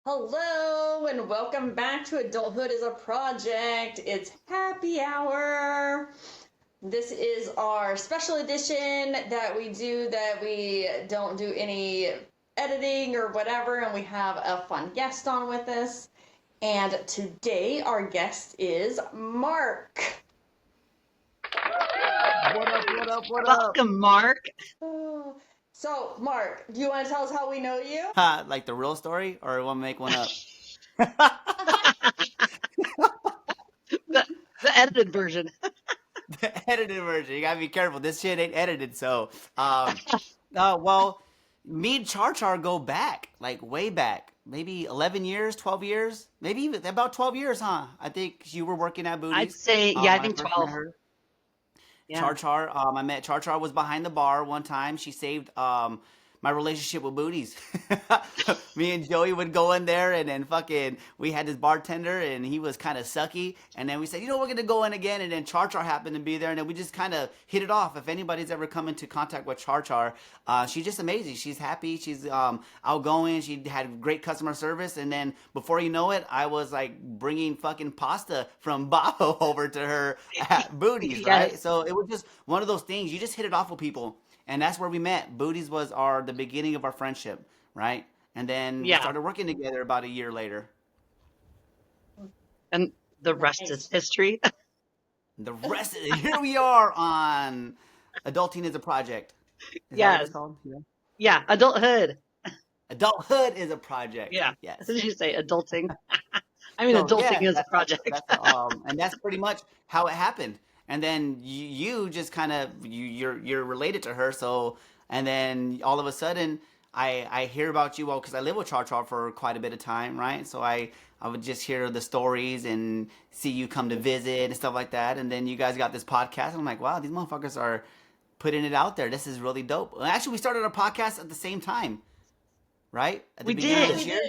Hello and welcome back to Adulthood is a Project. It's happy hour. This is our special edition that we don't do any editing or whatever, and we have a fun guest on with us. And today our guest is Mark. What up, what up, what up? Welcome, Mark. Oh, So, Mark, do you want to tell us how we know you? Like the real story, or want to make one up? The edited version. The edited version. You gotta be careful. This shit ain't edited. So, well, me and Char Char go back, like way back, maybe 11 years, 12 years, maybe even about 12 years, huh? I think you were working at I'd Booties. say, yeah, I When I think first met 12. her. Yeah. Char Char. I met Char Char was behind the bar one time. She saved my relationship with Booties. Me and Joey would go in there and then fucking we had this bartender and he was kind of sucky. And then we said, we're gonna go in again. And then Char Char happened to be there and then we just kind of hit it off. If anybody's ever come into contact with Char Char, she's just amazing. She's happy. She's outgoing. She had great customer service. And then before you know it, I was like bringing fucking pasta from Babo over to her at Booties, right? Yes. So it was just one of those things. You just hit it off with people, and that's where we met. Booties was the beginning of our friendship, right? And then we Yeah. started working together about a year later. And the rest is history. The rest, here we are on Adulting is a Project. Is that what it's Yes. called? Yeah. Yeah. Adulthood. Adulthood is a project. Yeah. Yes. Did you say adulting? I mean, So adulting yeah, is a project. and that's pretty much how it happened. And then you just kind of you're related to her, so and then all of a sudden I hear about you, well, because I live with Char Char for quite a bit of time, right? So I would just hear the stories and see you come to visit and stuff like that. And then you guys got this podcast, and I'm like, wow, these motherfuckers are putting it out there. This is really dope. Actually, we started our podcast at the same time, right? At the We beginning of did. this We year.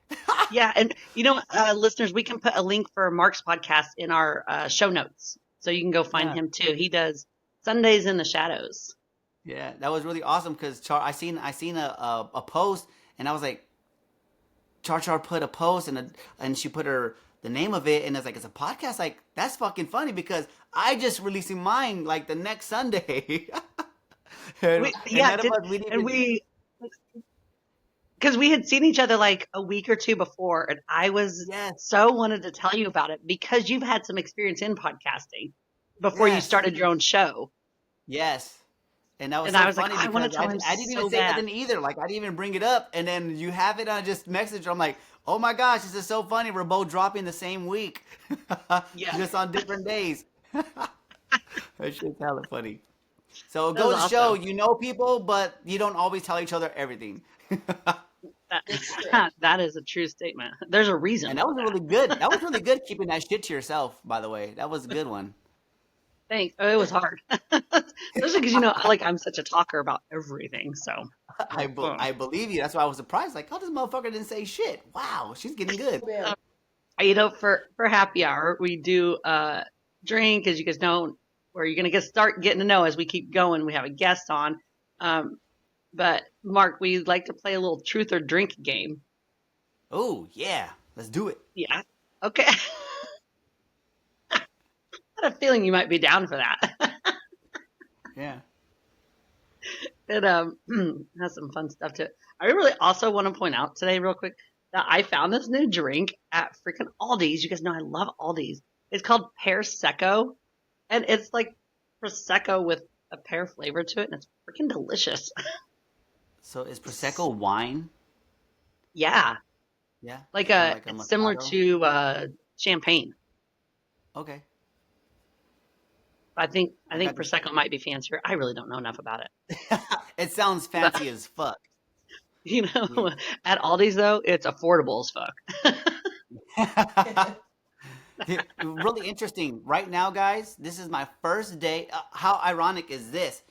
did. Yeah. And, listeners, we can put a link for Mark's podcast in our show notes. So you can go find Yeah. him too. He does Sundays in the Shadows. Yeah, that was really awesome because I seen a post and I was like, Char Char put a post and she put the name of it and it's like it's a podcast. Like that's fucking funny because I just releasing mine like the next Sunday. and, Yeah. none of us we didn't And even, because we had seen each other like a week or two before, and I was yes, so wanted to tell you about it because you've had some experience in podcasting before you yes, started your own show. yes. And that was And I so was like, funny I want to because tell him I didn't even so say bad. nothing either. Like I didn't even bring it up, and then you have it. And I just messaged her. I'm like, oh my gosh, this is so funny. We're both dropping the same week, Yeah, just on different days. That shit's hella funny. So it that was goes to show awesome. you know people, but you don't always tell each other everything. It's true. That is a true statement. There's a reason And that for was that. really good. That was really good keeping that shit to yourself. By the way, that was a good one. Thanks. Oh, it was hard, especially because I'm such a talker about everything. So, I believe you. That's why I was surprised. Like, oh, this motherfucker didn't say shit. Wow, she's getting good. Yeah. for happy hour we do drink, as you guys know, where you're gonna start getting to know as we keep going. We have a guest on. But Mark, we like to play a little truth or drink game. Oh yeah, let's do it. Yeah. Okay. I had a feeling you might be down for that. Yeah. It has some fun stuff to it. I really also want to point out today, real quick, that I found this new drink at freaking Aldi's. You guys know I love Aldi's. It's called Pear Secco, and it's like prosecco with a pear flavor to it, and it's freaking delicious. So is prosecco wine? Yeah, Yeah, like kind of like a it's similar Moscato. to champagne. Okay, I I think got this. prosecco might be fancier. I really don't know enough about it. It sounds But fancy as fuck. you know, at Aldi's though, it's affordable as fuck. Really interesting. Right now, guys, this is my first day. How ironic is this?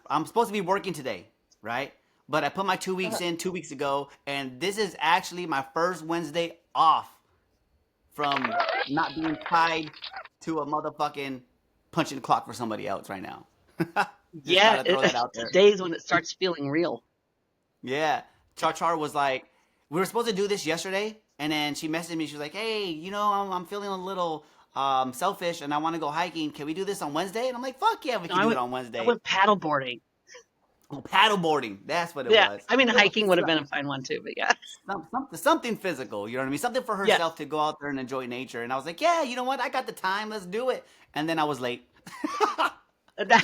I'm supposed to be working today, right? But I put my 2 weeks in 2 weeks ago, and this is actually my first Wednesday off from not being tied to a motherfucking punching the clock for somebody else right now. Just Yeah, gotta throw that out there. today's when it starts feeling real. Yeah. Char Char was like, we were supposed to do this yesterday, and then she messaged me. She was like, "Hey, I'm feeling a little selfish, and I want to go hiking. Can we do this on Wednesday?" And I'm like, "Fuck yeah, we No, can do it on I Wednesday." went paddleboarding. Oh, paddleboarding. That's what it Yeah, was. I mean hiking would have been a fine one too, but yeah. Something physical. You know what I mean? Something for Yeah. herself to go out there and enjoy nature. And I was like, "Yeah, you know what? I got the time. Let's do it." And then I was late. That,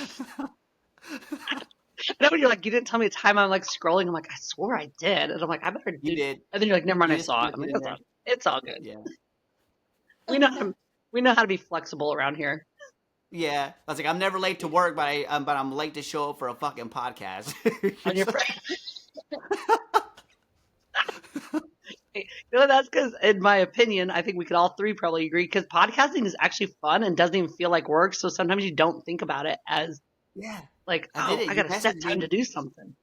when you're like, you didn't tell me the time. I'm like scrolling. I'm like, I swore I did. And I'm like, I better do. You did. And then you're like, never mind, You I just saw it. slipped I'm like, it in there. it's all good. Yeah. We know how to be flexible around here. Yeah. I was like, I'm never late to work, but I'm late to show up for a fucking podcast. On your that's because, in my opinion, I think we could all three probably agree, because podcasting is actually fun and doesn't even feel like work. So sometimes you don't think about it as Yeah. like, I did it. I You got to set messaged time me. to do something.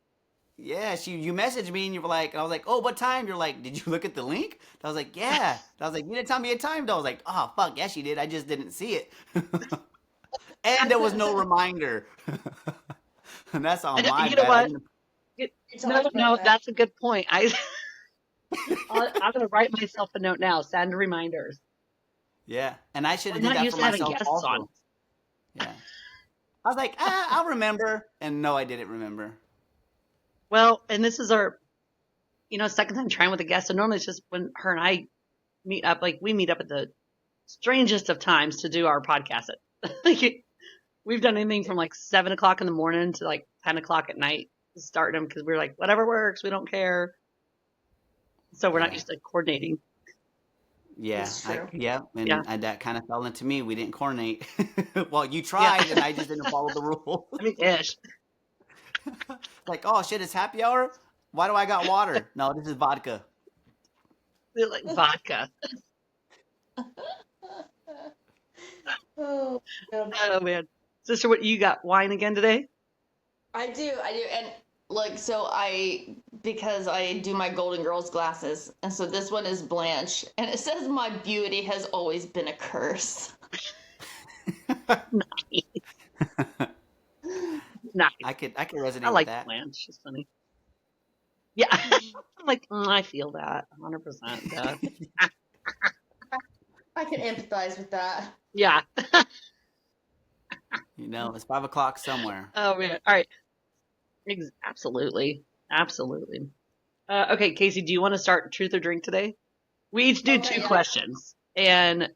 Yeah, you messaged me and you were like, and I was like, "Oh, what time?" You're like, "Did you look at the link?" I was like, "Yeah." I was like, "You didn't tell me a time though." I was like, "Oh fuck, yes you did. I just didn't see it." And there was no reminder. And that's all my You know bad. what? It's all No, bad. that's a good point. I'm going to write myself a note now. Send reminders. Yeah, and I should I'm have did not that used for to having myself guests also. on. Yeah, I was like, I'll remember, and no, I didn't remember. Well, and this is our, second time trying with a guest. So normally it's just when her and I meet up, like we meet up at the strangest of times to do our podcast. We've done anything from like 7 o'clock in the morning to like 10 o'clock at night to start them, because we're like, whatever works, we don't care. So we're not Yeah. used to coordinating. Yeah, It's true. and Yeah. that kind of fell into me. We didn't coordinate. Well, you tried, and I just didn't follow the rules. I mean, ish. Like, oh shit, it's happy hour. Why do I got water? No, this is vodka. They're like vodka. Oh, God. Oh man, sister, what you got? Wine again today? I do, and like, so because I do my Golden Girls glasses, and so this one is Blanche, and it says my beauty has always been a curse. Nice. I could resonate I like with that. Blanche. She's funny. Yeah, I'm like, I feel that 100%. I can empathize with that. Yeah. It's 5 o'clock somewhere. Oh man. All right. Absolutely. Okay, Casey, do you want to start truth or drink today? We each do Okay, two yeah. questions, and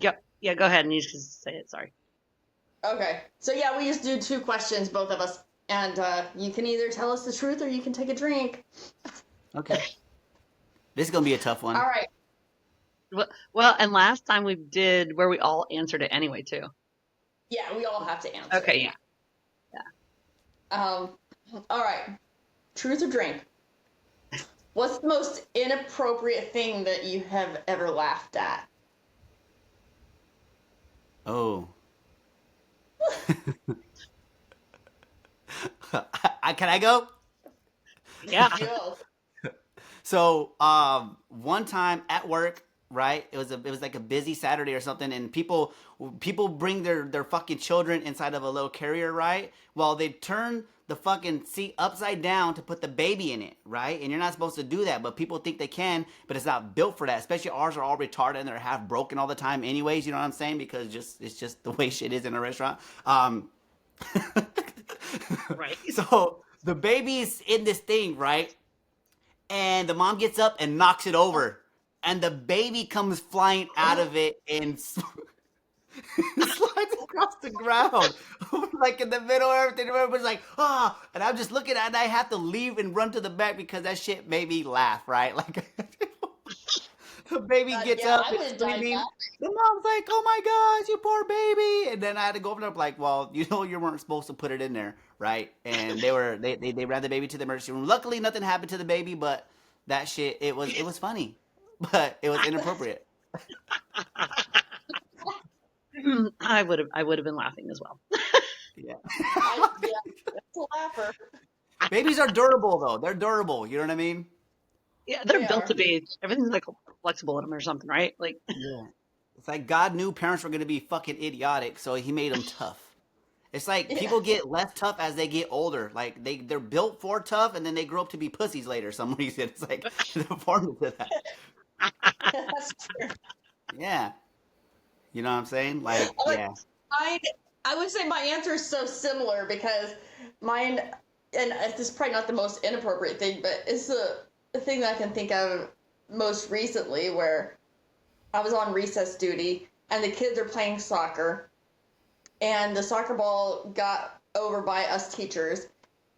go ahead and you just say it. Sorry. Okay, so yeah, we just do 2 questions, both of us, and you can either tell us the truth or you can take a drink. Okay. This is gonna be a tough one. All right. Well, and last time we did where we all answered it anyway too. Yeah, we all have to answer. Okay, yeah. All right. Truth or drink? What's the most inappropriate thing that you have ever laughed at? Oh. Can I go? Yeah. Go. So, one time at work, right? It was like a busy Saturday or something, and people bring their fucking children inside of a little carrier, right? Well, they turn the fucking seat upside down to put the baby in it, right? And you're not supposed to do that, but people think they can, but it's not built for that. Especially ours are all retarded and they're half broken all the time anyways, you know what I'm saying? Because it's just the way shit is in a restaurant. Right. So the baby's in this thing, right? And the mom gets up and knocks it over. And the baby comes flying out of it and slides across the ground. Like in the middle of everything. Everybody's like, ah. Oh. And I'm just looking at it and I have to leave and run to the back because that shit made me laugh, right? Like the baby gets yeah, up I and would've died screaming. laughing. The mom's like, oh my gosh, you poor baby. And then I had to go over there like, well, you weren't supposed to put it in there, right? And they ran the baby to the emergency room. Luckily nothing happened to the baby, but that shit, it was funny. But it was inappropriate. I would have been laughing as well. Yeah. That's a laugher. Babies are durable though. They're durable. You know what I mean? Yeah, they're They built are. to be. Everything's like flexible in them or something, right? Like, Yeah. It's like God knew parents were gonna be fucking idiotic, so He made them tough. It's like Yeah. people get less tough as they get older. Like they're built for tough, and then they grow up to be pussies later. Some reason it's like the formula to that. That's true. Yeah, you know what I'm saying? Like, Like yeah. mine, I would say my answer is so similar because mine, and this is probably not the most inappropriate thing, but it's the thing that I can think of most recently where I was on recess duty and the kids are playing soccer and the soccer ball got over by us teachers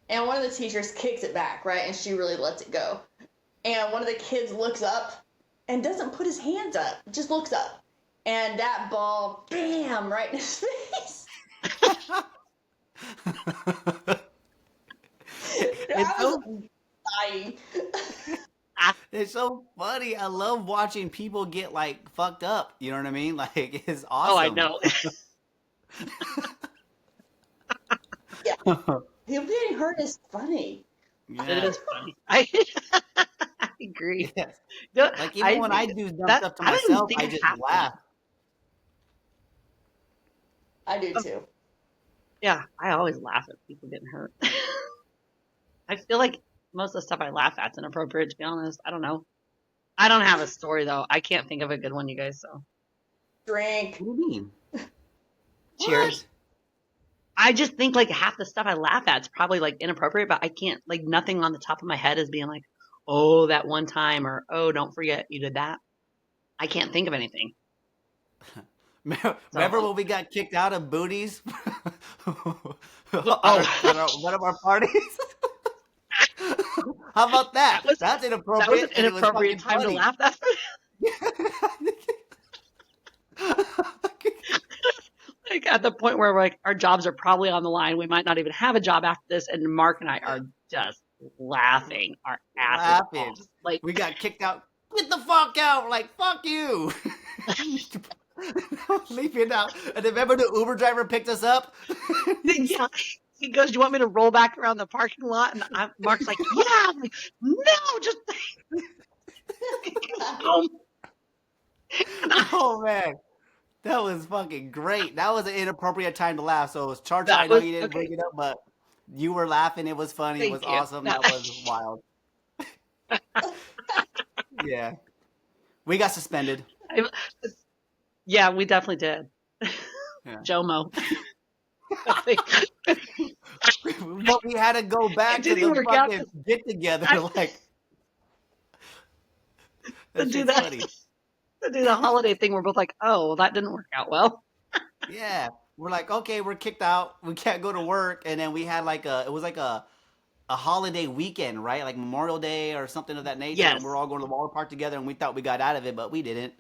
and one of the teachers kicks it back, right? And she really lets it go. And one of the kids looks up and doesn't put his hands up, just looks up. And that ball, bam, right in his face. It's I so was dying. it's so funny. I love watching people get like fucked up. You know what I mean? Like it's Oh, I awesome. know. Yeah. Him getting hurt is funny. It Yeah. is funny. I agree. Yes. No, Like even when I do dumb stuff to I don't even myself, think I I just have that. laugh. I do too. Yeah, I always laugh at people getting hurt. I feel like most of the stuff I laugh at's inappropriate, to be honest. I don't know. I don't have a story, though. I can't think of a good one, you guys, so Drink. What do you mean? cheers. I just think, like, half the stuff I laugh at's probably, like, inappropriate, but I can't, like, nothing on the top of my head is being like, oh, that one time, or, oh, don't forget you did that. I can't think of anything. Remember when we got kicked out of booties? Oh. One of our parties? How about that? That's That was inappropriate. an and it was inappropriate fucking time to funny. laugh at. Like, at the point where, like, our jobs are probably on the line. We might not even have a job after this, and Mark and I are just laughing our asses Laughing. off. Like, We got kicked out. Get the fuck out! Like, fuck you! Leaving out. And remember the Uber driver picked us up? yeah. He goes, "Do you want me to roll back around the parking lot?" And Mark's like, "Yeah." I'm like, "No, just home." Oh man, that was fucking great. That was an inappropriate time to laugh. So it was Char Char. That I know was you didn't okay. bring it up, but you were laughing. It was funny. It was Thank you. awesome. That was wild. Yeah, we got suspended. Yeah, we definitely did. Yeah. Jomo. But we had to go back to didn't the work out fucking get together. Like to that do shit's that. funny. To do the holiday thing, we're both like, "Oh, well, that didn't work out well." Yeah, we're like, okay, we're kicked out. We can't go to work, and then we had like it was like a holiday weekend, right? Like Memorial Day or something of that nature. Yes. And we're all going to the water park together, and we thought we got out of it, but we didn't.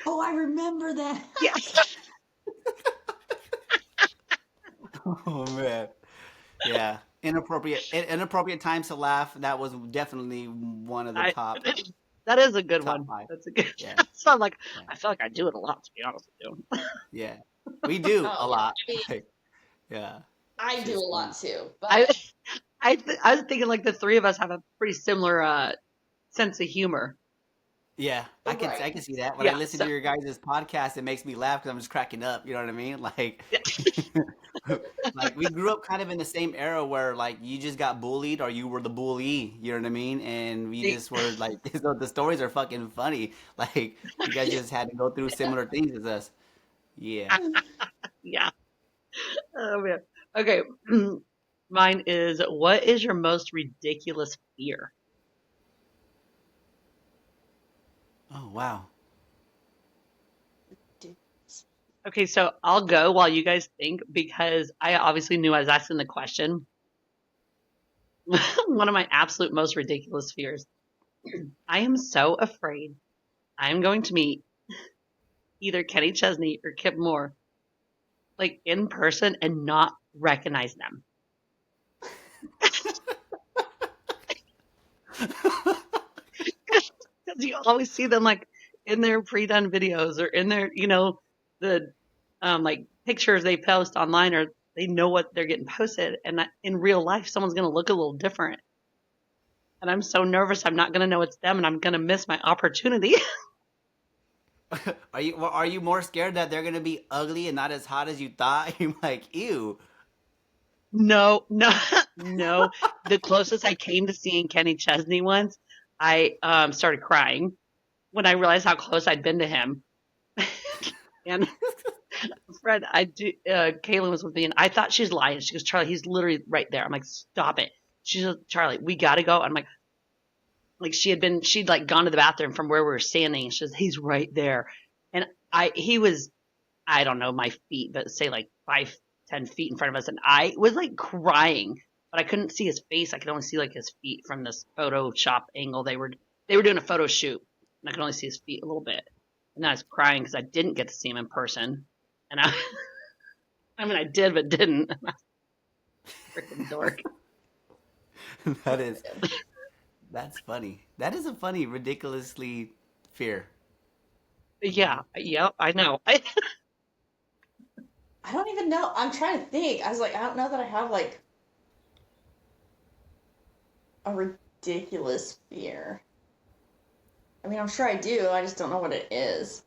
Oh, I remember that. Yes. Oh man, yeah, inappropriate times to laugh. That was definitely one of the top. That is a good Top one. 5. That's a good. Yeah. So I'm like, Yeah. I feel like I do it a lot, to be honest with you. Yeah, we do Oh, a lot. I mean- Like, yeah, I do a lot too. But I was thinking like the three of us have a pretty similar sense of humor. yeah. I Right. can see that. When Yeah, I listen so- to your guys' podcast, it makes me laugh because I'm just cracking up. You know what I mean? Like, like we grew up kind of in the same era where like you just got bullied or you were the bully. You know what I mean? And we just were like, so the stories are fucking funny. Like you guys just had to go through similar things as us. Yeah. Yeah. Oh man. Okay. Mine is, what is your most ridiculous fear? Oh wow. Okay, so I'll go while you guys think, because I obviously knew I was asking the question. One of my absolute most ridiculous fears. I am so afraid I'm going to meet either Kenny Chesney or Kip Moore, like in person, and not recognize them. Because you always see them like in their pre-done videos or in their, the like pictures they post online, or they know what they're getting posted, and in real life someone's going to look a little different. And I'm so nervous I'm not going to know it's them, and I'm going to miss my opportunity. Are you more scared that they're gonna be ugly and not as hot as you thought? You're like, ew. No, no, no. The closest I came to seeing Kenny Chesney once, I started crying when I realized how close I'd been to him. And Fred, Kaylin was with me, and I thought she's lying. She goes, Charlie, he's literally right there. I'm like, stop it. She's like, Charlie, we gotta go. I'm like she'd like gone to the bathroom from where we were standing. She says, he's right there. And he was, I don't know my feet, but say like 5-10 feet in front of us. And I was like crying, but I couldn't see his face. I could only see like his feet from this Photoshop angle. They were doing a photo shoot, and I could only see his feet a little bit. And I was crying because I didn't get to see him in person. And I mean, I did, but didn't. Freaking dork. That's funny. That is a funny, ridiculously fear. Yeah, I know. I don't even know. I'm trying to think. I was like, I don't know that I have like a ridiculous fear. I mean, I'm sure I do. I just don't know what it is.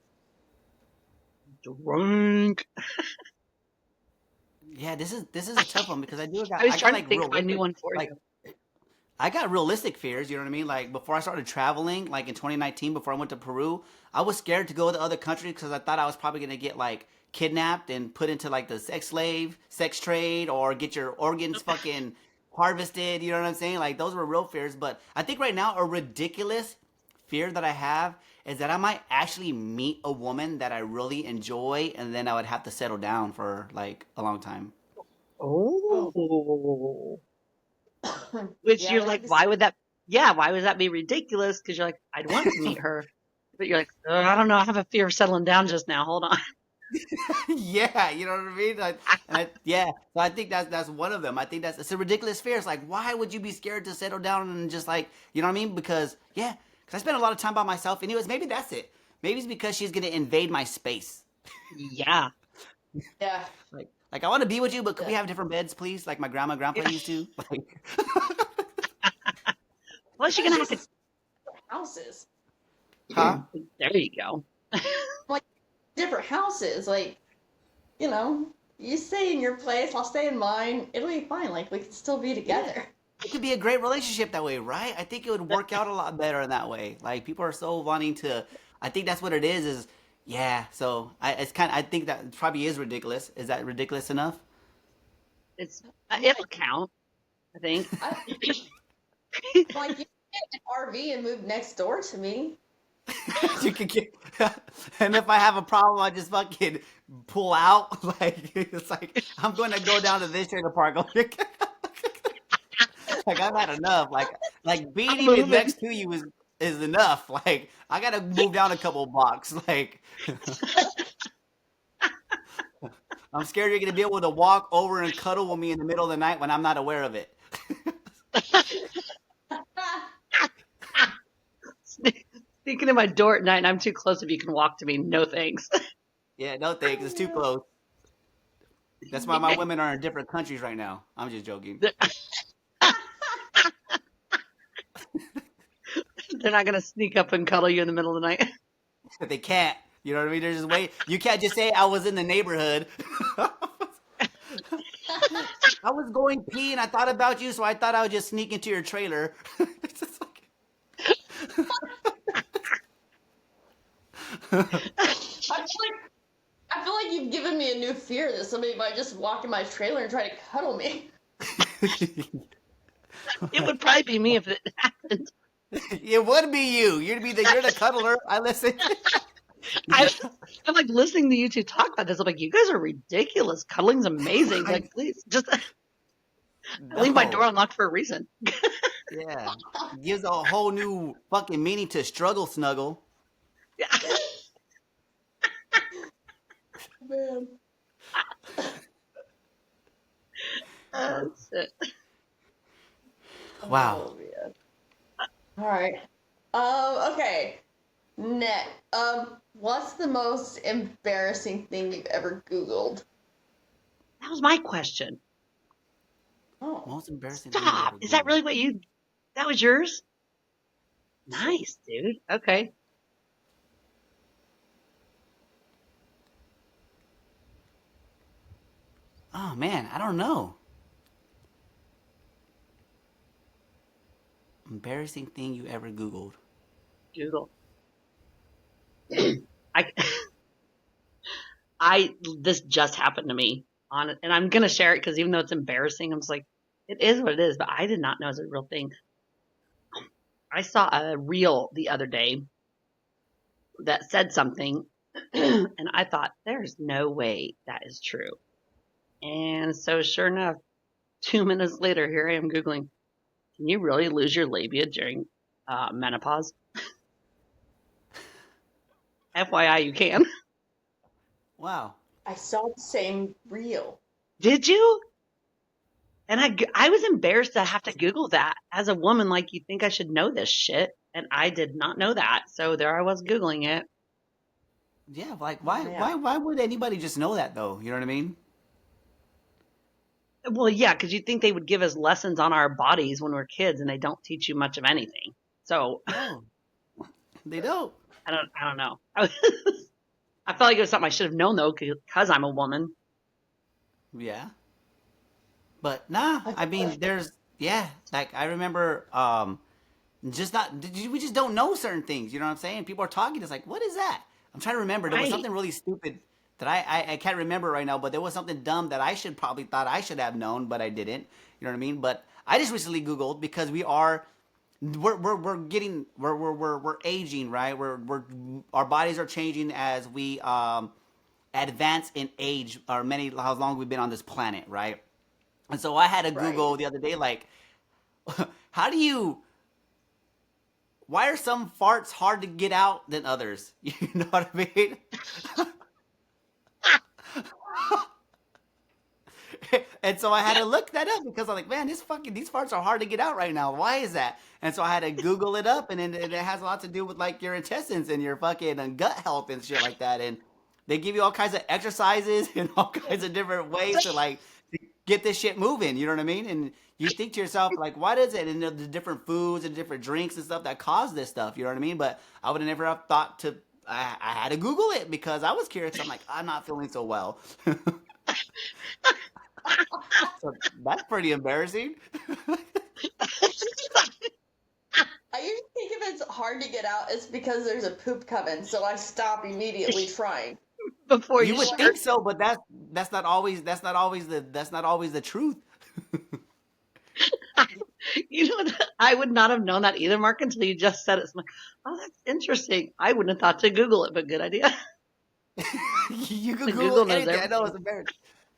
Drunk. Yeah, this is a tough one because I was got trying like to think of a new realistic, one for like you. I got realistic fears, you know what I mean? Like before I started traveling, like in 2019, before I went to Peru, I was scared to go to other countries because I thought I was probably gonna get like kidnapped and put into like the sex trade, or get your organs fucking harvested. You know what I'm saying? Like those were real fears. But I think right now a ridiculous fear that I have is that I might actually meet a woman that I really enjoy, and then I would have to settle down for like a long time. Oh. Which Yeah, you're that like, could be why would that? Yeah, why would that be ridiculous? Because you're like, I'd want to meet her, but you're like, I don't know, I have a fear of settling down just now. Hold on. Yeah, you know what I mean? Yeah, so I think that's one of them. I think it's a ridiculous fear. It's like, why would you be scared to settle down and just like, you know what I mean? Because I spend a lot of time by myself. Anyways, maybe that's it. Maybe it's because she's gonna invade my space. Yeah. Yeah. Like I want to be with you, but could we Yeah. have different beds, please? Like my grandma, grandpa used to. Like, Plus, you're gonna have to. Houses. huh? There you go. Like different houses. Like, you know, you stay in your place, I'll stay in mine. It'll be fine. Like we can still be together. It could be a great relationship that way, right? I think it would work out a lot better in that way. Like people are so wanting to. I think that's what it is. Yeah. So I think that probably is ridiculous. Is that ridiculous enough? It'll count, I think. Like you get an RV and move next door to me. You could get, and if I have a problem, I just fucking pull out. Like it's like I'm going to go down to this trailer park. Like I've had enough. Like being I'm even moving. next to you is enough. Like I gotta move down a couple blocks. Like I'm scared you're gonna be able to walk over and cuddle with me in the middle of the night when I'm not aware of it. Sneaking in my door at night, and I'm too close. If you can walk to me, no thanks. Yeah, no thanks. It's too close. That's why my women are in different countries right now. I'm just joking. They're not gonna sneak up and cuddle you in the middle of the night. They can't. You know what I mean? They're just wait. You can't just say I was in the neighborhood. I was going pee and I thought about you, so I thought I would just sneak into your trailer. It's just like... I feel like you've given me a new fear that somebody might just walk in my trailer and try to cuddle me. It would probably be me if it happened. It would be you. You're the cuddler. I listen. I'm like listening to you two talk about this. I'm like, you guys are ridiculous. Cuddling's amazing. Like, please, just I leave my door unlocked for a reason. Yeah, gives a whole new fucking meaning to struggle snuggle. Yeah. Man. That's it. Wow. Oh, man. All right. Okay. Next. What's the most embarrassing thing you've ever Googled? That was my question. Oh. Most embarrassing thing Stop. Is that really what you? That was yours? Nice, dude. Okay. Oh man, I don't know. Embarrassing thing you ever Googled. Google. I I this just happened to me on it, and I'm gonna share it because even though it's embarrassing, I'm just like, it is what it is. But I did not know it was a real thing. I saw a reel the other day that said something, and I thought, there's no way that is true. And so, sure enough, 2 minutes later, here I am Googling, can you really lose your labia during menopause? FYI, you can. Wow. I saw the same reel. Did you? And I was embarrassed to have to Google that. As a woman, like, you think I should know this shit. And I did not know that. So there I was Googling it. Yeah, like Yeah. why would anybody just know that though? You know what I mean? Well, yeah, because you'd think they would give us lessons on our bodies when we're kids, and they don't teach you much of anything. So No, they don't. I don't know. I felt like it was something I should have known though, because I'm a woman. Yeah. But nah, I mean, like I remember, just not, we just don't know certain things. You know what I'm saying? People are talking. It's like, what is that? I'm trying to remember. There was Right. something really stupid that I can't remember right now. But there was something dumb that I should probably thought I should have known, but I didn't. You know what I mean? But I just recently Googled because we're aging, right? We're our bodies are changing as we advance in age, or how long we've been on this planet, right? And so I had to Right. Google the other day, like, how do you? Why are some farts hard to get out than others? You know what I mean? And so I had to look that up because I'm like, man, these farts are hard to get out right now. Why is that? And so I had to Google it up, and then it has a lot to do with like your intestines and your fucking gut health and shit like that. And they give you all kinds of exercises and all kinds of different ways to get this shit moving. You know what I mean? And you think to yourself like, what is it? And the different foods and different drinks and stuff that cause this stuff. You know what I mean? But I would have never have thought to. I had to Google it because I was curious. I'm like, I'm not feeling so well. So that's pretty embarrassing. I usually think if it's hard to get out, it's because there's a poop coming, so I stop immediately trying. Before You you would start. think so, but that's not always the truth. You know, I would not have known that either, Mark, until you just said it. So I'm like, oh, that's interesting. I wouldn't have thought to Google it, but good idea. You could The Google Google knows anything. I know everything.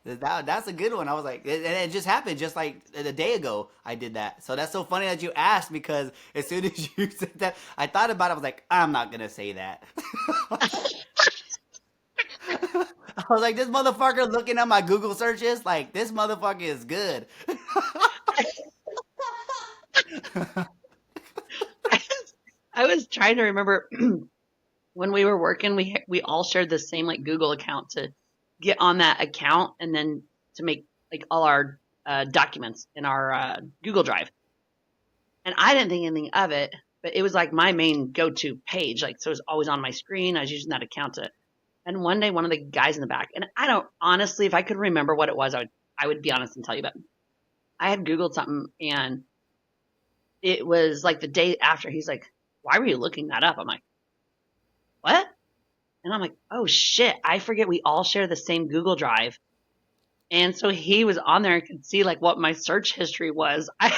it's embarrassing. That's a good one. I was like, and it just happened just like a day ago. I did that. So that's so funny that you asked because as soon as you said that, I thought about it. I was like, I'm not gonna say that. I was like, this motherfucker looking at my Google searches, like this motherfucker is good. I was trying to remember when we were working, we all shared the same like Google account to get on that account and then to make like all our documents in our Google Drive. And I didn't think anything of it, but it was like my main go-to page. Like, so it was always on my screen. I was using that account to. And one day, one of the guys in the back, and I don't honestly, if I could remember what it was, I would be honest and tell you. But I had Googled something, and it was like the day after. He's like, "Why were you looking that up?" I'm like, "What?" And I'm like, "Oh shit! I forget we all share the same Google Drive." And so he was on there and could see like what my search history was. I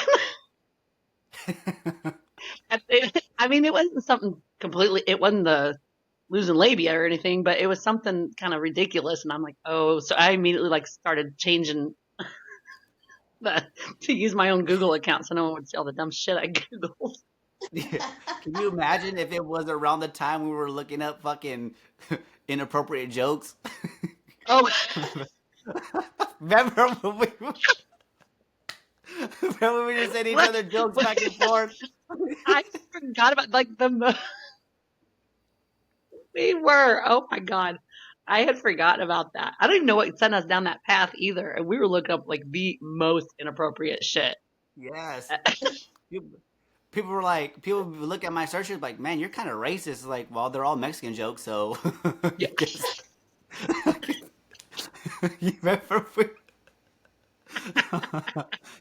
mean, it wasn't something completely. It wasn't the losing labia or anything, but it was something kind of ridiculous. And I'm like, oh, so I immediately like started changing to use my own Google account so no one would see all the dumb shit I Googled. Can you imagine if it was around the time we were looking up fucking inappropriate jokes? Oh, Remember when we just said each other jokes back and forth? I forgot about like we were. Oh my god, I had forgotten about that. I don't even know what sent us down that path either, and we were looking up like the most inappropriate shit. Yes. People were like, people would look at my searches like, man, you're kind of racist. Like, well, they're all Mexican jokes, so. Yeah. You remember?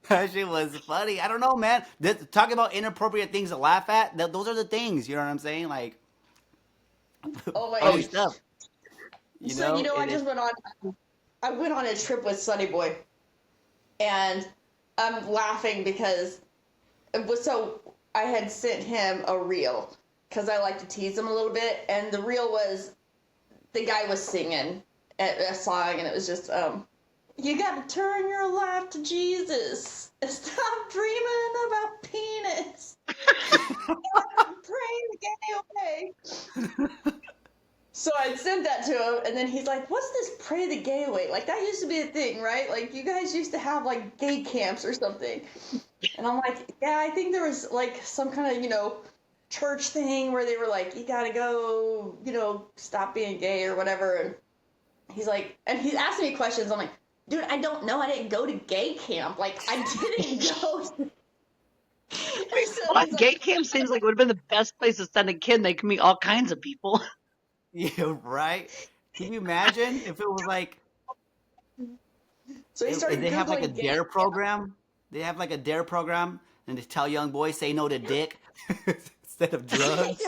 That shit was funny. I don't know, man. Talking about inappropriate things to laugh at, those are the things. You know what I'm saying? Like Oh my funny gosh. stuff. So you know, It is. I went on a trip with Sunny Boy, and I'm laughing because so I had sent him a reel because I like to tease him a little bit, and the reel was the guy was singing a song, and it was just you got to turn your life to Jesus and stop dreaming about penis. Pray the gay away. So I sent that to him, and then he's like, "What's this pray the gay away? Like that used to be a thing, right? Like you guys used to have like gay camps or something." And I'm like, "Yeah, I think there was like some kind of church thing where they were like, you gotta go, stop being gay or whatever." And he's like, and he's asking me questions. I'm like, "Dude, I don't know. I didn't go to gay camp. Like I didn't go." Well, gay camp seems like it would have been the best place to send a kid. They can meet all kinds of people. Yeah, right. Can you imagine if it was like So he started they have like a Googling gay dare camp. program? They have like a dare program, and they tell young boys say no to dick instead of drugs.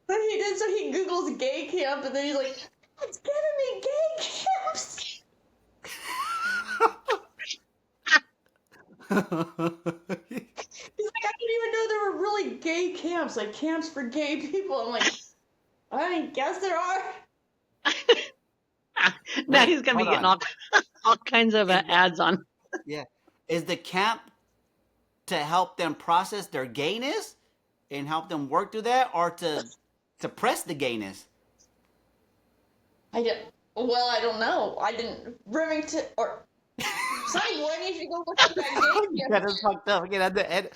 But he did, so he Googles gay camp, and then he's like, "It's giving me gay camps." He's like, "I didn't even know there were really gay camps, like camps for gay people." I'm like, "I guess there are." Now Wait, he's gonna be hold getting on. all kinds of ads on. Yeah. Is the camp to help them process their gayness and help them work through that, or to suppress the gayness? Well, I don't know. I didn't. Remington, or. Sonny Boy, I need you to go look at that gay camp. That is fucked up. Get at the end.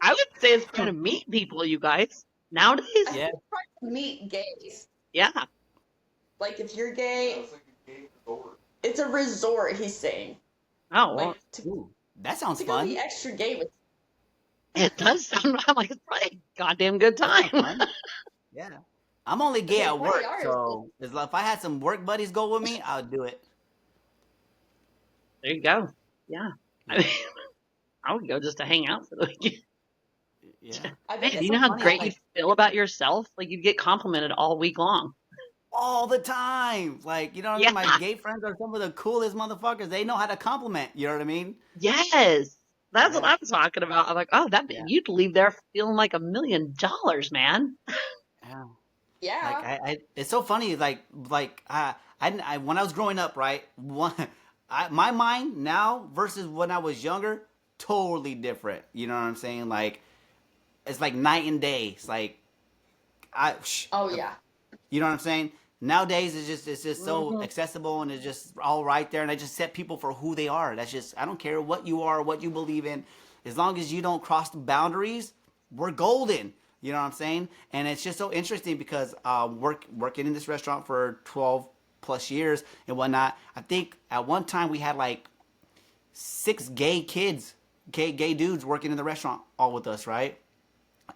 I would say it's trying to meet people, you guys. Nowadays, I Yeah. think trying to meet gays. yeah. Like, if you're gay, it's a resort, he's saying. Oh, well, Like, Ooh, that sounds to go fun. be extra gay with. it does sound. I'm like, it's probably a goddamn good That time. sounds fun. Yeah. I'm only gay They at probably work, are. so if I had some work buddies go with me, I would do it. There you go. Yeah. I mean, I would go just to hang out for the weekend. Yeah. I bet Man, it's you so know how funny, great like- you feel about yourself? Like you'd get complimented all week long. All the time. Like, you know what I mean? My Yeah. gay friends are some of the coolest motherfuckers. They know how to compliment. You know what I mean? Yes. That's what Yeah. I'm talking about. I'm like, oh, Yeah. you'd leave there feeling like $1 million, man. Yeah. Yeah. Like it's so funny. Like when I was growing up, right? My mind now versus when I was younger, totally different. You know what I'm saying? Like it's like night and day. It's like Oh, yeah. you know what I'm saying? Nowadays it's just so accessible and it's just all right there, and I just set people for who they are. That's just, I don't care what you are, what you believe in, as long as you don't cross the boundaries, we're golden. You know what I'm saying? And it's just so interesting because working in this restaurant for 12 plus years and whatnot, I think at one time we had like 6 gay kids, gay dudes working in the restaurant all with us, right?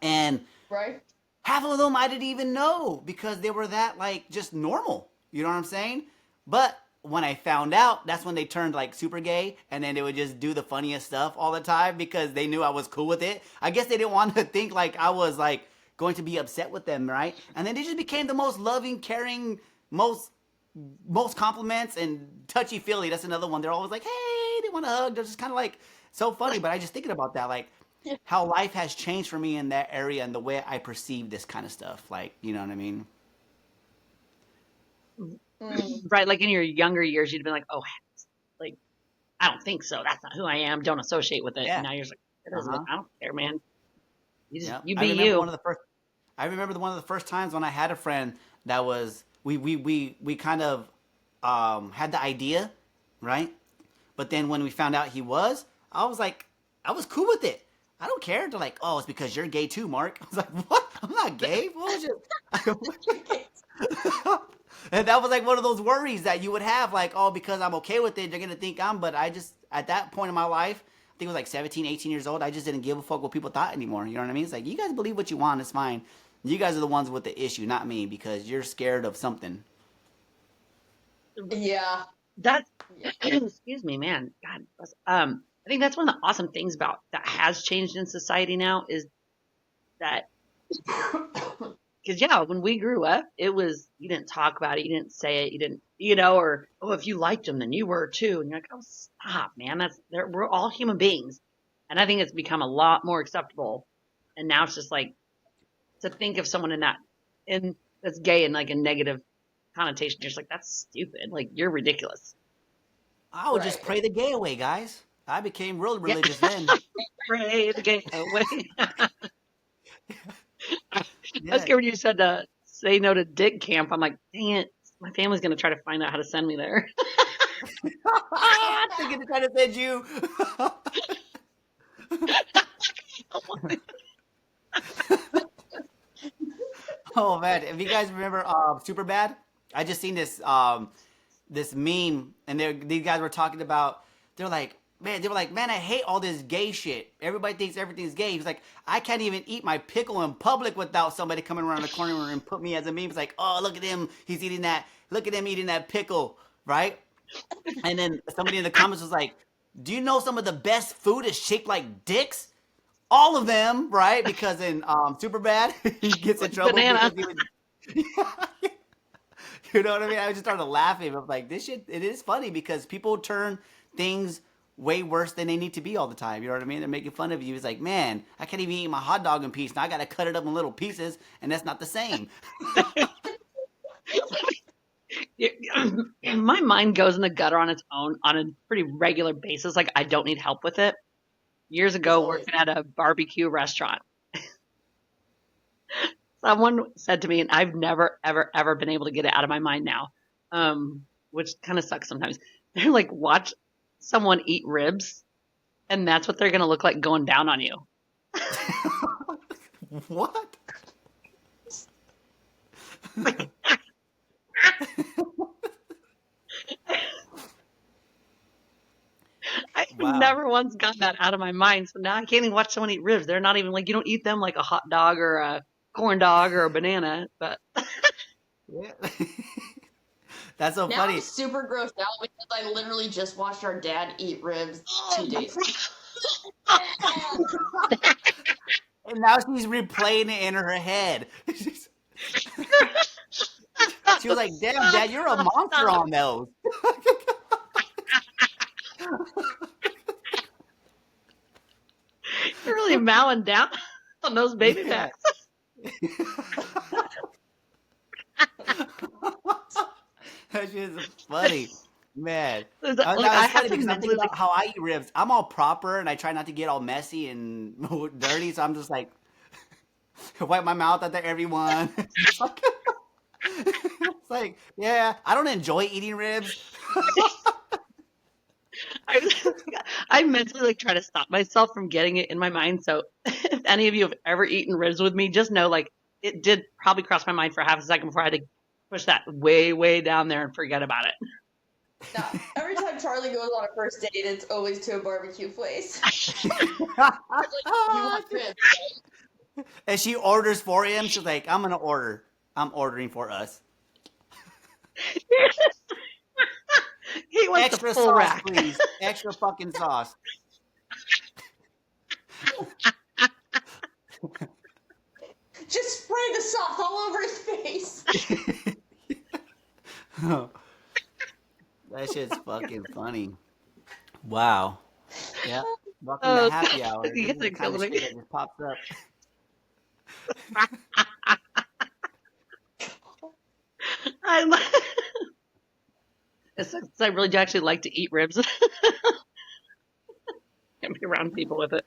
And Right? half of them I didn't even know because they were that like just normal. You know what I'm saying? But when I found out, that's when they turned like super gay, and then they would just do the funniest stuff all the time because they knew I was cool with it. I guess they didn't want to think like I was like going to be upset with them, right? And then they just became the most loving, caring, most compliments and touchy feely. That's another one. They're always like, hey, they want to hug. They're just kind of like so funny. But I just thinking about that, like how life has changed for me in that area and the way I perceive this kind of stuff. Like, you know what I mean? Right, like in your younger years, you'd have been like, oh, like, I don't think so. That's not who I am. Don't associate with it. Yeah. And now you're just like, it doesn't. Uh-huh. I don't care, man. You just, Yeah. you I be remember you. one of the first. I remember one of the first times when I had a friend that was we kind of had the idea, right? But then when we found out he was, I was like, I was cool with it. I don't care. They're like, oh, it's because you're gay too, Mark. I was like, what? I'm not gay. What was it? And that was like one of those worries that you would have, like, oh, because I'm okay with it, they're gonna think I'm. But I just, at that point in my life, think it was like 17, 18 years old. I just didn't give a fuck what people thought anymore. You know what I mean? It's like, you guys believe what you want, it's fine. You guys are the ones with the issue, not me, because you're scared of something. Yeah. That's excuse me, man. God, I think that's one of the awesome things about that has changed in society now is that because when we grew up, it was you didn't talk about it, you didn't say it, you didn't, or if you liked them, then you were too, and you're like, oh, stop, man. We're all human beings, and I think it's become a lot more acceptable, and now it's just like to think of someone in that's gay in like a negative connotation. You're just like, that's stupid. Like, you're ridiculous. I would just pray the gay away, guys. I became real religious then. Pray the gay away. I Yeah. was scared when you said say no to dick camp. I'm like, dang it. My family's going to try to find out how to send me there. They're going to try to send you. Oh, man. If you guys remember Superbad, I just seen this this meme, and these guys were talking about, they were like, man, I hate all this gay shit. Everybody thinks everything's gay. He's like, I can't even eat my pickle in public without somebody coming around the corner and put me as a meme. It's like, oh, look at him. He's eating that. Look at him eating that pickle, right? And then somebody in the comments was like, do you know some of the best food is shaped like dicks? All of them, right? Because in Superbad, he gets in trouble. Banana. Because he was, you know what I mean? I just started laughing. I'm like, this shit, it is funny because people turn things way worse than they need to be all the time. You know what I mean? They're making fun of you. It's like, man, I can't even eat my hot dog in peace. Now I got to cut it up in little pieces, and that's not the same. My mind goes in the gutter on its own on a pretty regular basis. Like, I don't need help with it. Years ago, working at a barbecue restaurant, someone said to me, and I've never, ever, ever been able to get it out of my mind now, which kind of sucks sometimes. They're like, watch someone eat ribs, and that's what they're going to look like going down on you. What? I've never once gotten that out of my mind. So now I can't even watch someone eat ribs. They're not even like, you don't eat them like a hot dog or a corn dog or a banana, but Yeah. That's so Now funny. I'm super grossed out because I literally just watched our dad eat ribs 2 days ago. And now she's replaying it in her head. She was like, damn, Dad, you're a monster on those. you're really mowing down on those baby backs. That shit is funny. Man. Like, It's I have funny to because I'm thinking mentally, about how I eat ribs. I'm all proper and I try not to get all messy and dirty, so I'm just like, wipe my mouth at everyone. It's like, yeah, I don't enjoy eating ribs. I mentally like try to stop myself from getting it in my mind. So if any of you have ever eaten ribs with me, just know like it did probably cross my mind for half a second before I had to push that way, way down there and forget about it. No, every time Charlie goes on a first date, it's always to a barbecue place. Like, you want ribs, right? And she orders for him. She's like, I'm going to order. I'm ordering for us. He wants Extra the full sauce, rack. please. Extra fucking sauce. Just spray the sauce all over his face. That shit's fucking funny. Wow. Yeah. Welcome to happy hour. You This is get the the kind of color. shit that just pops up. I really do actually like to eat ribs. And be around people with it.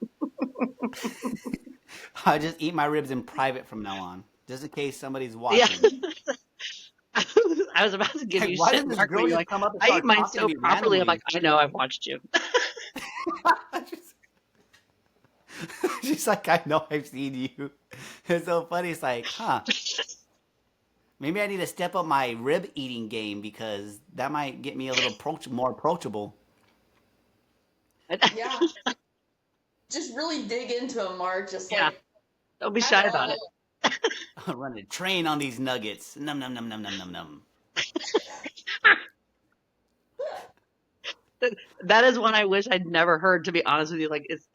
I just eat my ribs in private from now on, just in case somebody's watching. Yeah. I was about to give Like, you why shit, does this Mark, girl where you're just like, come up and I start eat mine talking so to me properly. I'm randomly? like, I know, I've watched you. She's like, I know I've seen you. It's so funny. It's like, huh? Maybe I need to step up my rib eating game because that might get me a little more approachable. Yeah. just really dig into them, Mark. Just Yeah. like, Don't be I shy don't about know. it. I'm running a train on these nuggets. Num num num num num num num. That is one I wish I'd never heard, to be honest with you. Like, it's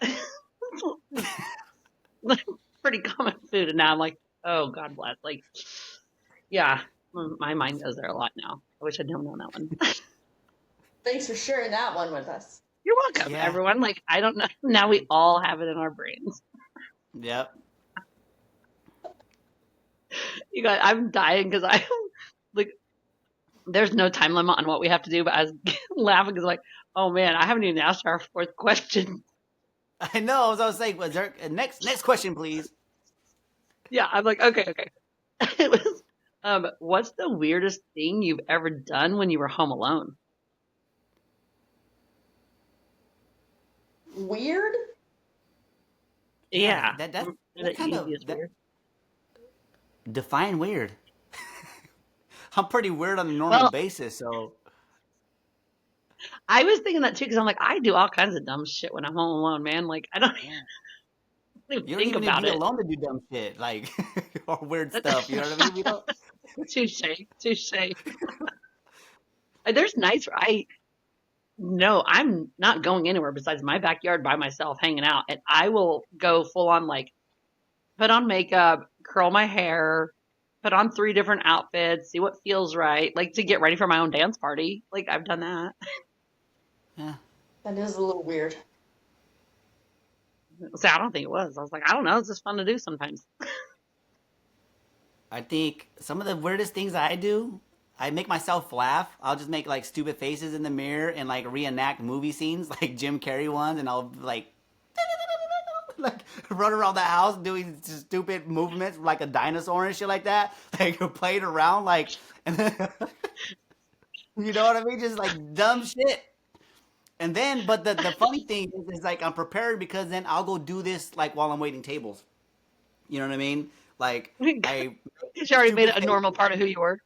pretty common food. And now I'm like, oh, God bless. Like, yeah, my mind goes there a lot now. I wish I'd never known that one. Thanks for sharing that one with us. You're welcome, Yeah. everyone. Like, I don't know. Now we all have it in our brains. Yep. You guys, I'm dying because I like. There's no time limit on what we have to do, but I was laughing because like, oh man, I haven't even asked our fourth question. I know. As I was saying, was there next question, please? Yeah, I'm like, okay. It was, what's the weirdest thing you've ever done when you were home alone? Weird? Yeah, That's the kind of easiest weird. define weird. I'm pretty weird on a normal Well, basis, so I was thinking that too because I'm like, I do all kinds of dumb shit when I'm home alone, man. Like, I don't even you don't think even need to about be it. alone to do dumb shit, like or weird stuff. You know what I mean? We don't. Touche. There's nights where no, I'm not going anywhere besides my backyard by myself, hanging out, and I will go full on like put on makeup, curl my hair, put on 3 different outfits, see what feels right, like to get ready for my own dance party. Like I've done that. Yeah. That is a little weird. So I don't think it was. I was like, I don't know. It's just fun to do sometimes. I think some of the weirdest things I do, I make myself laugh. I'll just make like stupid faces in the mirror and like reenact movie scenes, like Jim Carrey ones, and I'll like like run around the house doing stupid movements like a dinosaur and shit like that, like playing around like, and then, you know what I mean, just like dumb shit. And then, but the funny thing is like I'm prepared because then I'll go do this like while I'm waiting tables. You know what I mean? Like I Because you already made stupid it a normal part of who you were.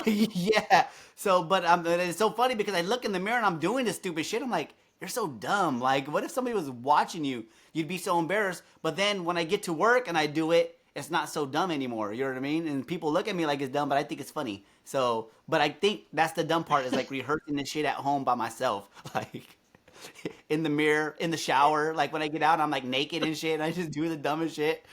yeah. So, but it's so funny because I look in the mirror and I'm doing this stupid shit. I'm like, you're so dumb. Like, what if somebody was watching you? You'd be so embarrassed. But then when I get to work and I do it, it's not so dumb anymore. You know what I mean? And people look at me like it's dumb, but I think it's funny. So, but I think that's the dumb part is like rehearsing this shit at home by myself. Like, in the mirror, in the shower. Like, when I get out, I'm like naked and shit. And I just do the dumbest shit.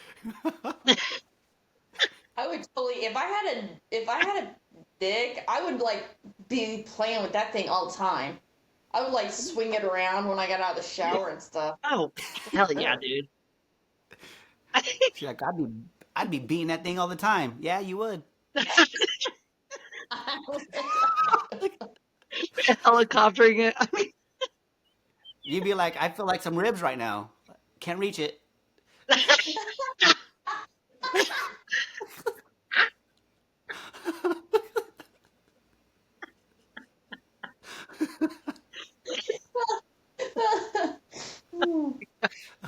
I would totally if I had a dick, I would like be playing with that thing all the time. I would like swing it around when I got out of the shower and stuff. Oh, hell yeah, dude. She's like, I'd be beating that thing all the time. Yeah, you would. Helicoptering it. I mean, You'd be like, I feel like some ribs right now. Can't reach it.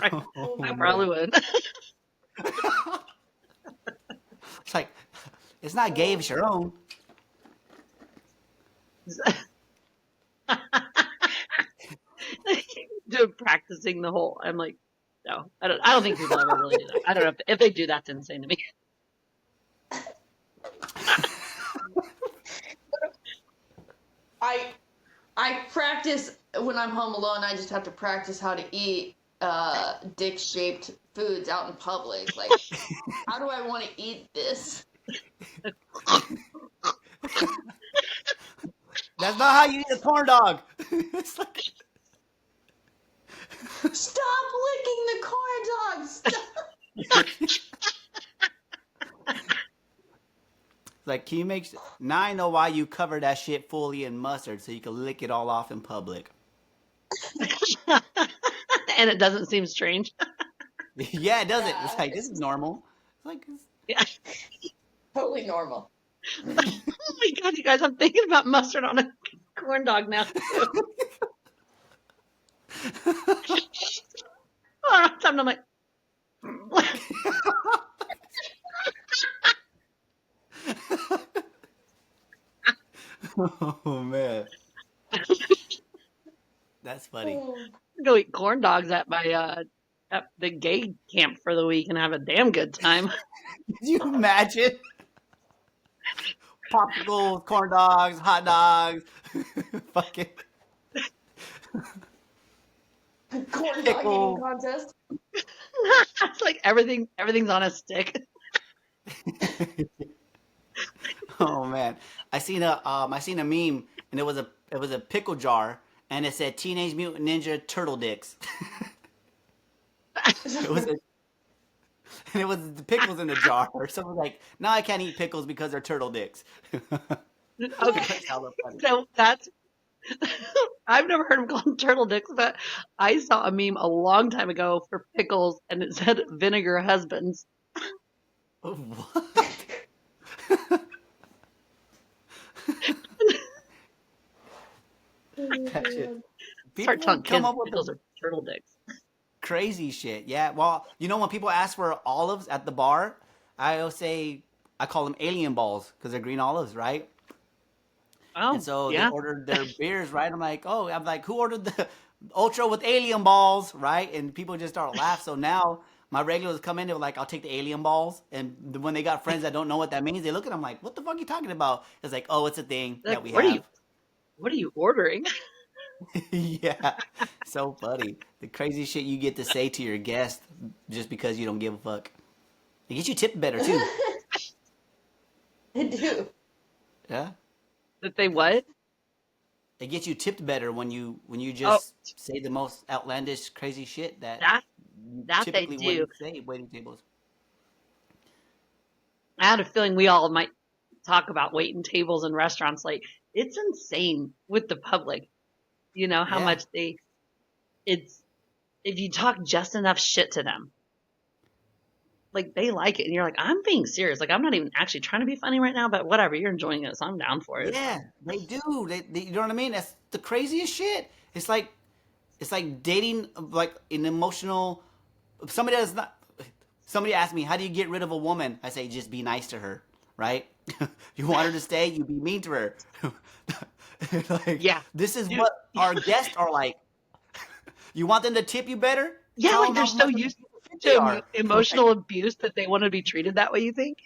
I probably would. It's like, it's not gay if it's your own. Doing practicing the whole. I'm like, no, I don't think people ever really do that. I don't know if they do. That's insane to me. I practice when I'm home alone. I just have to practice how to eat dick-shaped foods out in public. Like, how do I want to eat this? That's not how you eat a corn dog. It's like, Stop licking the corn dog! Stop. like, can you make? Now I know why you cover that shit fully in mustard so you can lick it all off in public. And it doesn't seem strange. Yeah, it doesn't. Yeah, It's like this is normal. It's like Yeah. Totally normal. Oh my god, you guys! I'm thinking about mustard on a corn dog now. Oh, time I'm like. oh man, that's funny. Go eat corn dogs at my at the gay camp for the week and have a damn good time. Could you imagine? Popsicles, corn dogs, hot dogs, fucking Corn dog eating pickle. contest. It's like everything's on a stick. Oh man, I seen a meme and it was a pickle jar and it said Teenage Mutant Ninja Turtle Dicks. It was a, and it was the pickles in the jar or something like. Now I can't eat pickles because they're turtle dicks. Okay, That's hella funny. so that's I've never heard them called turtle dicks, but I saw a meme a long time ago for pickles, and it said vinegar husbands. What? That shit. People Start telling come kids up with pickles the are turtle dicks. crazy shit. Yeah. Well, you know when people ask for olives at the bar, I always say I call them alien balls because they're green olives, right? And Oh, so they yeah. ordered their beers, right? I'm like, who ordered the ultra with alien balls, right? And people just start laughing. So now my regulars come in, they're like, I'll take the alien balls. And when they got friends that don't know what that means, they look at them like, what the fuck are you talking about? It's like, oh, it's a thing Like, that we have. what are you ordering? Yeah, so funny. The crazy shit you get to say to your guest just because you don't give a fuck. It gets you tipped better too. I do. Yeah, That they what? it gets you tipped better when you Oh, just say the most outlandish, crazy shit that that you they typically do. wouldn't say at waiting tables. I had a feeling we all might talk about waiting tables in restaurants. Like, it's insane with the public. You know how Yeah, much it's if you talk just enough shit to them, like they like it, and you're like, I'm being serious. Like, I'm not even actually trying to be funny right now, but whatever, you're enjoying it, so I'm down for it. yeah, they do. You know what I mean? That's the craziest shit. It's like dating, like an emotional. Somebody does not. Somebody asked me, "How do you get rid of a woman?" I say, "Just be nice to her, right? You want her to stay, you be mean to her." Like Yeah, this is dude. what our guests are like. You want them to tip you better? Yeah, Tell like them they're how so much of a used piece of shit they to are. Like, emotional abuse that they want to be treated that way. You think?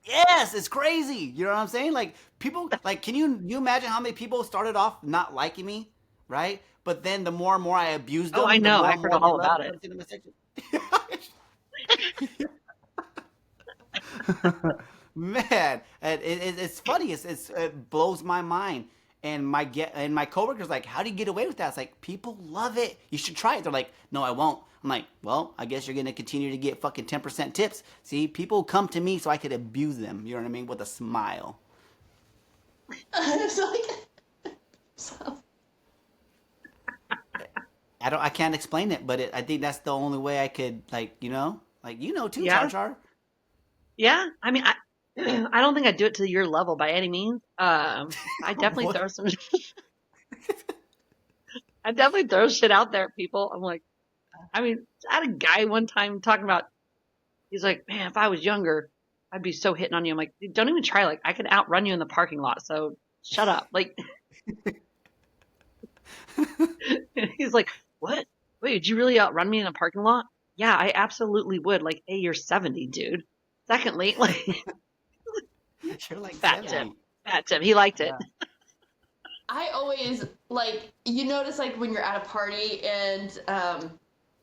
yes, it's crazy. You know what I'm saying? Like people, like, can you imagine how many people started off not liking me, right? But then the more and more I abused Oh, I them, the know. more I and heard more they all loved about me. it. Come to my section. Man, and it's funny. It blows my mind. And my coworkers like, how do you get away with that? It's like people love it. You should try it. They're like, no, I won't. I'm like, well, I guess you're gonna continue to get fucking 10% tips. See, people come to me so I could abuse them. You know what I mean? With a smile. It's like, so, I can't explain it, but I think that's the only way I could like too, Char Yeah, Char. yeah. I mean, I don't think I do it to your level by any means. I definitely What? throw some. I definitely throw shit out there at people. I'm like, I mean, I had a guy one time talking about. He's like, man, if I was younger, I'd be so hitting on you. I'm like, dude, don't even try. Like, I could outrun you in the parking lot. So shut up. Like, he's like, what? Wait, did you really outrun me in a parking lot? Yeah, I absolutely would. Like, A, you're 70, dude. Secondly, like, You're like fat tip. 70. Fat tip. He liked it. Yeah. I always like you notice like when you're at a party and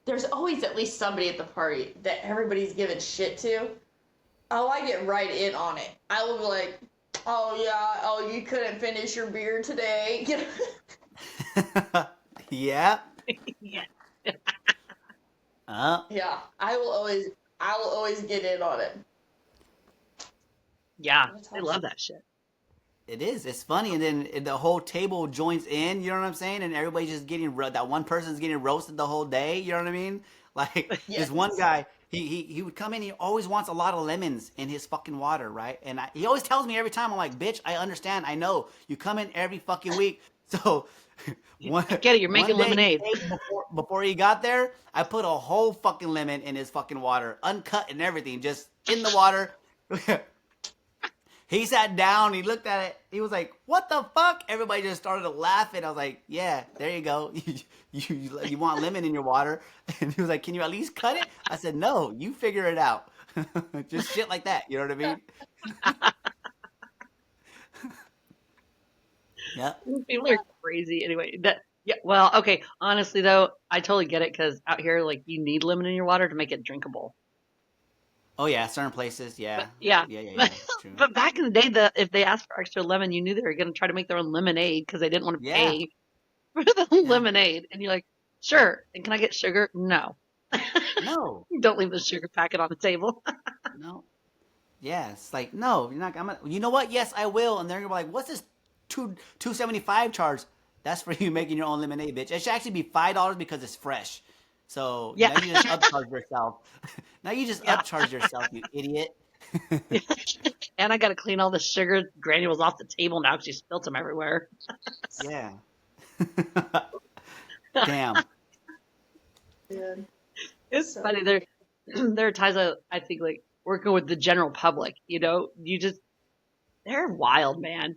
there's always at least somebody at the party that everybody's giving shit to. Oh, I get right in on it. I will be like, oh yeah, oh you couldn't finish your beer today. Yeah. Yeah. Uh, Yeah, I will always get in on it. Yeah. That's They awesome. love that shit. it is. It's funny, and then the whole table joins in. You know what I'm saying? And everybody's just that one person's getting roasted the whole day. You know what I mean? Like this one Yes. guy, he would come in. He always wants a lot of lemons in his fucking water, right? And he always tells me every time. I'm like, bitch, I understand. I know you come in every fucking week. So one I get it. You're one making day lemonade. before he got there, I put a whole fucking lemon in his fucking water, uncut and everything, just in the water. He sat down. He looked at it. He was like, "What the fuck?" Everybody just started laughing. I was like, "Yeah, there you go. You want lemon in your water?" And he was like, "Can you at least cut it?" I said, "No, you figure it out." Just shit like that. You know what I mean? Yeah. People are crazy. Anyway, yeah. Well, okay. Honestly, though, I totally get it because out here, like, you need lemon in your water to make it drinkable. Oh yeah, certain places. Yeah. But yeah, Yeah. True. but back in the day, if they asked for extra lemon, you knew they were going to try to make their own lemonade because they didn't want to Yeah. pay for the Yeah. lemonade. And you're like, sure. And can I get sugar? No. No. Don't leave the sugar packet on the table. No. Yeah. It's like, no, you're not. You know what? Yes, I will. And they're gonna be like, "What's this $2.75 charge?" That's for you making your own lemonade, bitch. It should actually be $5 because it's fresh. So Yeah. now you just upcharge yourself. Now you just Yeah. upcharge yourself, you idiot. And I got to clean all the sugar granules off the table now because you spilt them everywhere. Yeah. Damn. Yeah. It's So- funny. There are times I think like working with the general public, they're wild, man.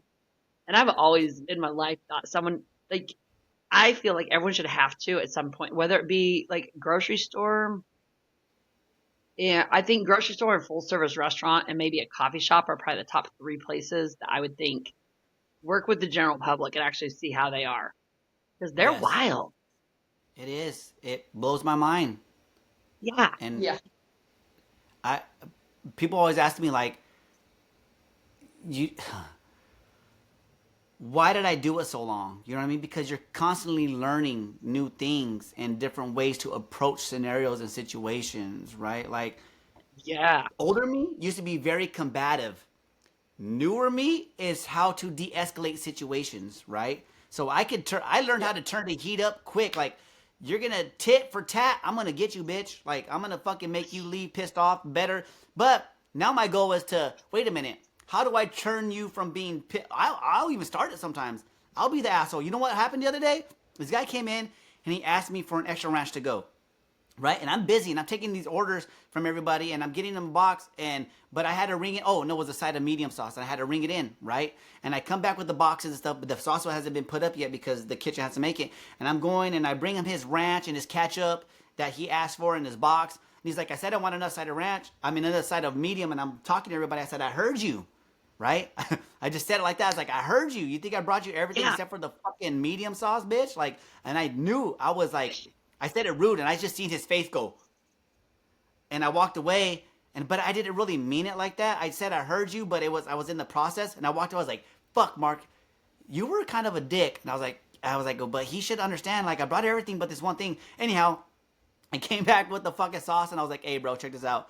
And I've always in my life thought someone like, I feel like everyone should have to at some point, whether it be like grocery store. Yeah, I think grocery store and full service restaurant and maybe a coffee shop are probably the top 3 places that I would think work with the general public and actually see how they are. Because they're Yes. wild. It is. It blows my mind. Yeah. And Yeah. people always ask me like, why did I do it so long? You know what I mean? Because you're constantly learning new things and different ways to approach scenarios and situations, right? Like Yeah. older me used to be very combative. Newer me is how to de-escalate situations, right? So I learned how to turn the heat up quick. Like, you're gonna tit for tat, I'm gonna get you, bitch. Like, I'm gonna fucking make you leave pissed off better. But now my goal is to, wait a minute, how do I turn you from being I'll even start it sometimes. I'll be the asshole. You know what happened the other day? This guy came in and he asked me for an extra ranch to go. Right? And I'm busy and I'm taking these orders from everybody and I'm getting them a box but I had to ring it. Oh, no, it was a side of medium sauce and I had to ring it in, right? And I come back with the boxes and stuff, but the sauce hasn't been put up yet because the kitchen has to make it. And I'm going and I bring him his ranch and his ketchup that he asked for in his box. And he's like, I said I want another side of ranch. I mean, another side of medium. And I'm talking to everybody. I said, I heard you, right? I just said it like that. I was like, I heard you. You think I brought you everything Yeah. except for the fucking medium sauce, bitch? Like, and I knew I was like, I said it rude, and I just seen his face go. And I walked away, but I didn't really mean it like that. I said I heard you, but I was in the process, and I walked away. I was like, "Fuck, Mark, you were kind of a dick." And I was like, but he should understand. Like, I brought everything but this one thing. Anyhow, I came back with the fucking sauce, and I was like, "Hey, bro, check this out.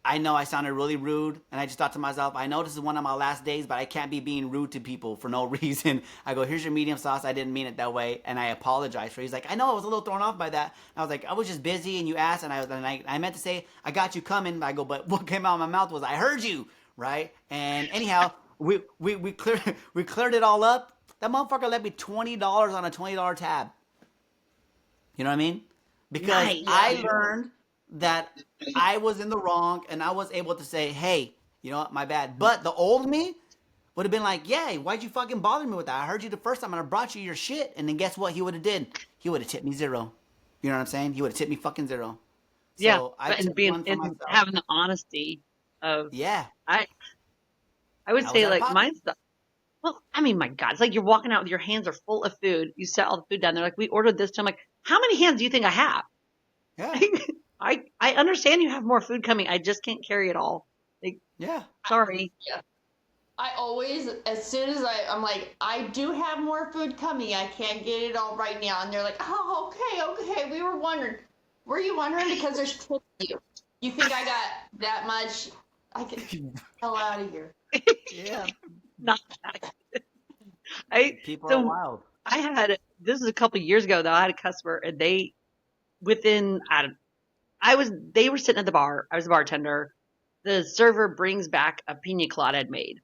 I know I sounded really rude, and I just thought to myself, I know this is one of my last days, but I can't be being rude to people for no reason." I go, "Here's your medium sauce. I didn't mean it that way," and I apologize for it. He's like, "I know I was a little thrown off by that." And I was like, "I was just busy, and you asked, and I meant to say, I got you coming." I go, but what came out of my mouth was, "I heard you," right? And anyhow, we cleared it all up. That motherfucker let me $20 on a $20 tab. You know what I mean? Because Nice. I learned that I was in the wrong and I was able to say, "Hey, you know what, my bad." But the old me would have been like, "Yeah, why'd you fucking bother me with that? I heard you the first time and I brought you your shit." And then guess what he would have did? He would have tipped me $0. You know what I'm saying? He would have tipped me fucking $0. Yeah. So I But took one for and myself. having the honesty of, Yeah. I would I was say out of like pocket. mine's the, well, I mean, my God, it's like you're walking out with your hands are full of food. You set all the food down. They're like, "We ordered this." I'm like, how many hands do you think I have? Yeah. I understand you have more food coming. I just can't carry it all. Like, Yeah. sorry. I always, as soon as I'm like, I do have more food coming. I can't get it all right now. And they're like, "Oh, okay. We were wondering. Were you wondering because there's tips you? You think I got that much? I can hell out of here." Yeah. Not that. I People so are wild. I had this is a couple years ago though. I had a customer and they within they were sitting at the bar. I was a bartender. The server brings back a pina colada I'd made.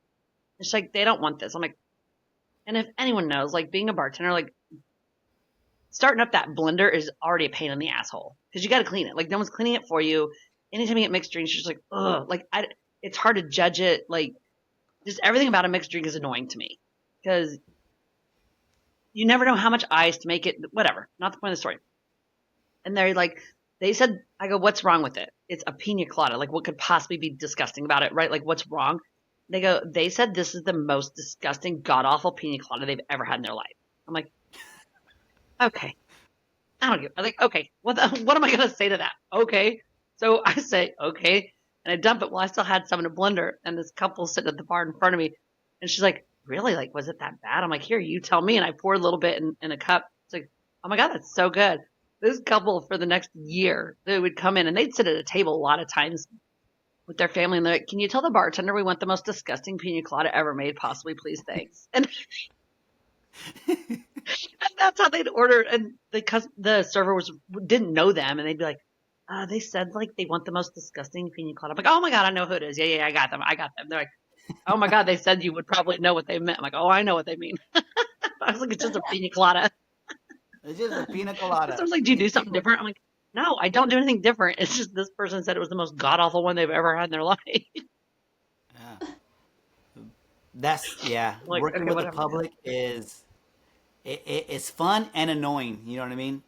It's like they don't want this. I'm like, and if anyone knows, like being a bartender, like starting up that blender is already a pain in the asshole because you got to clean it. Like no one's cleaning it for you. Anytime you get mixed drinks, you're just like, ugh. Like it's hard to judge it. Like just everything about a mixed drink is annoying to me because you never know how much ice to make it. Whatever, not the point of the story. And they're like, they said, I go, what's wrong with it? It's a pina colada. Like, what could possibly be disgusting about it, right? Like, what's wrong? They said this is the most disgusting, god awful pina colada they've ever had in their life. I'm like, okay. I'm like, okay, what am I going to say to that? Okay. So I say, okay. And I dump it. Well, I still had some in a blender. And this couple sitting at the bar in front of me. And she's like, really? Like, was it that bad? I'm like, here, you tell me. And I poured a little bit in a cup. It's like, oh my God, that's so good. This couple for the next year, they would come in and they'd sit at a table a lot of times with their family. And they're like, can you tell the bartender we want the most disgusting pina colada ever made? Possibly, please, thanks. And that's how they'd order. And the server didn't know them. And they'd be like, they said like they want the most disgusting pina colada. I'm like, oh my God, I know who it is. Yeah, I got them. They're like, oh my God, they said you would probably know what they meant. I'm like, oh, I know what they mean. I was like, it's just a pina colada. It's just a pina colada. So I was like, do you do something different? I'm like, no, I don't do anything different. It's just this person said it was the most god awful one they've ever had in their life. Yeah. That's Like, working okay, with the public is it's fun and annoying. You know what I mean?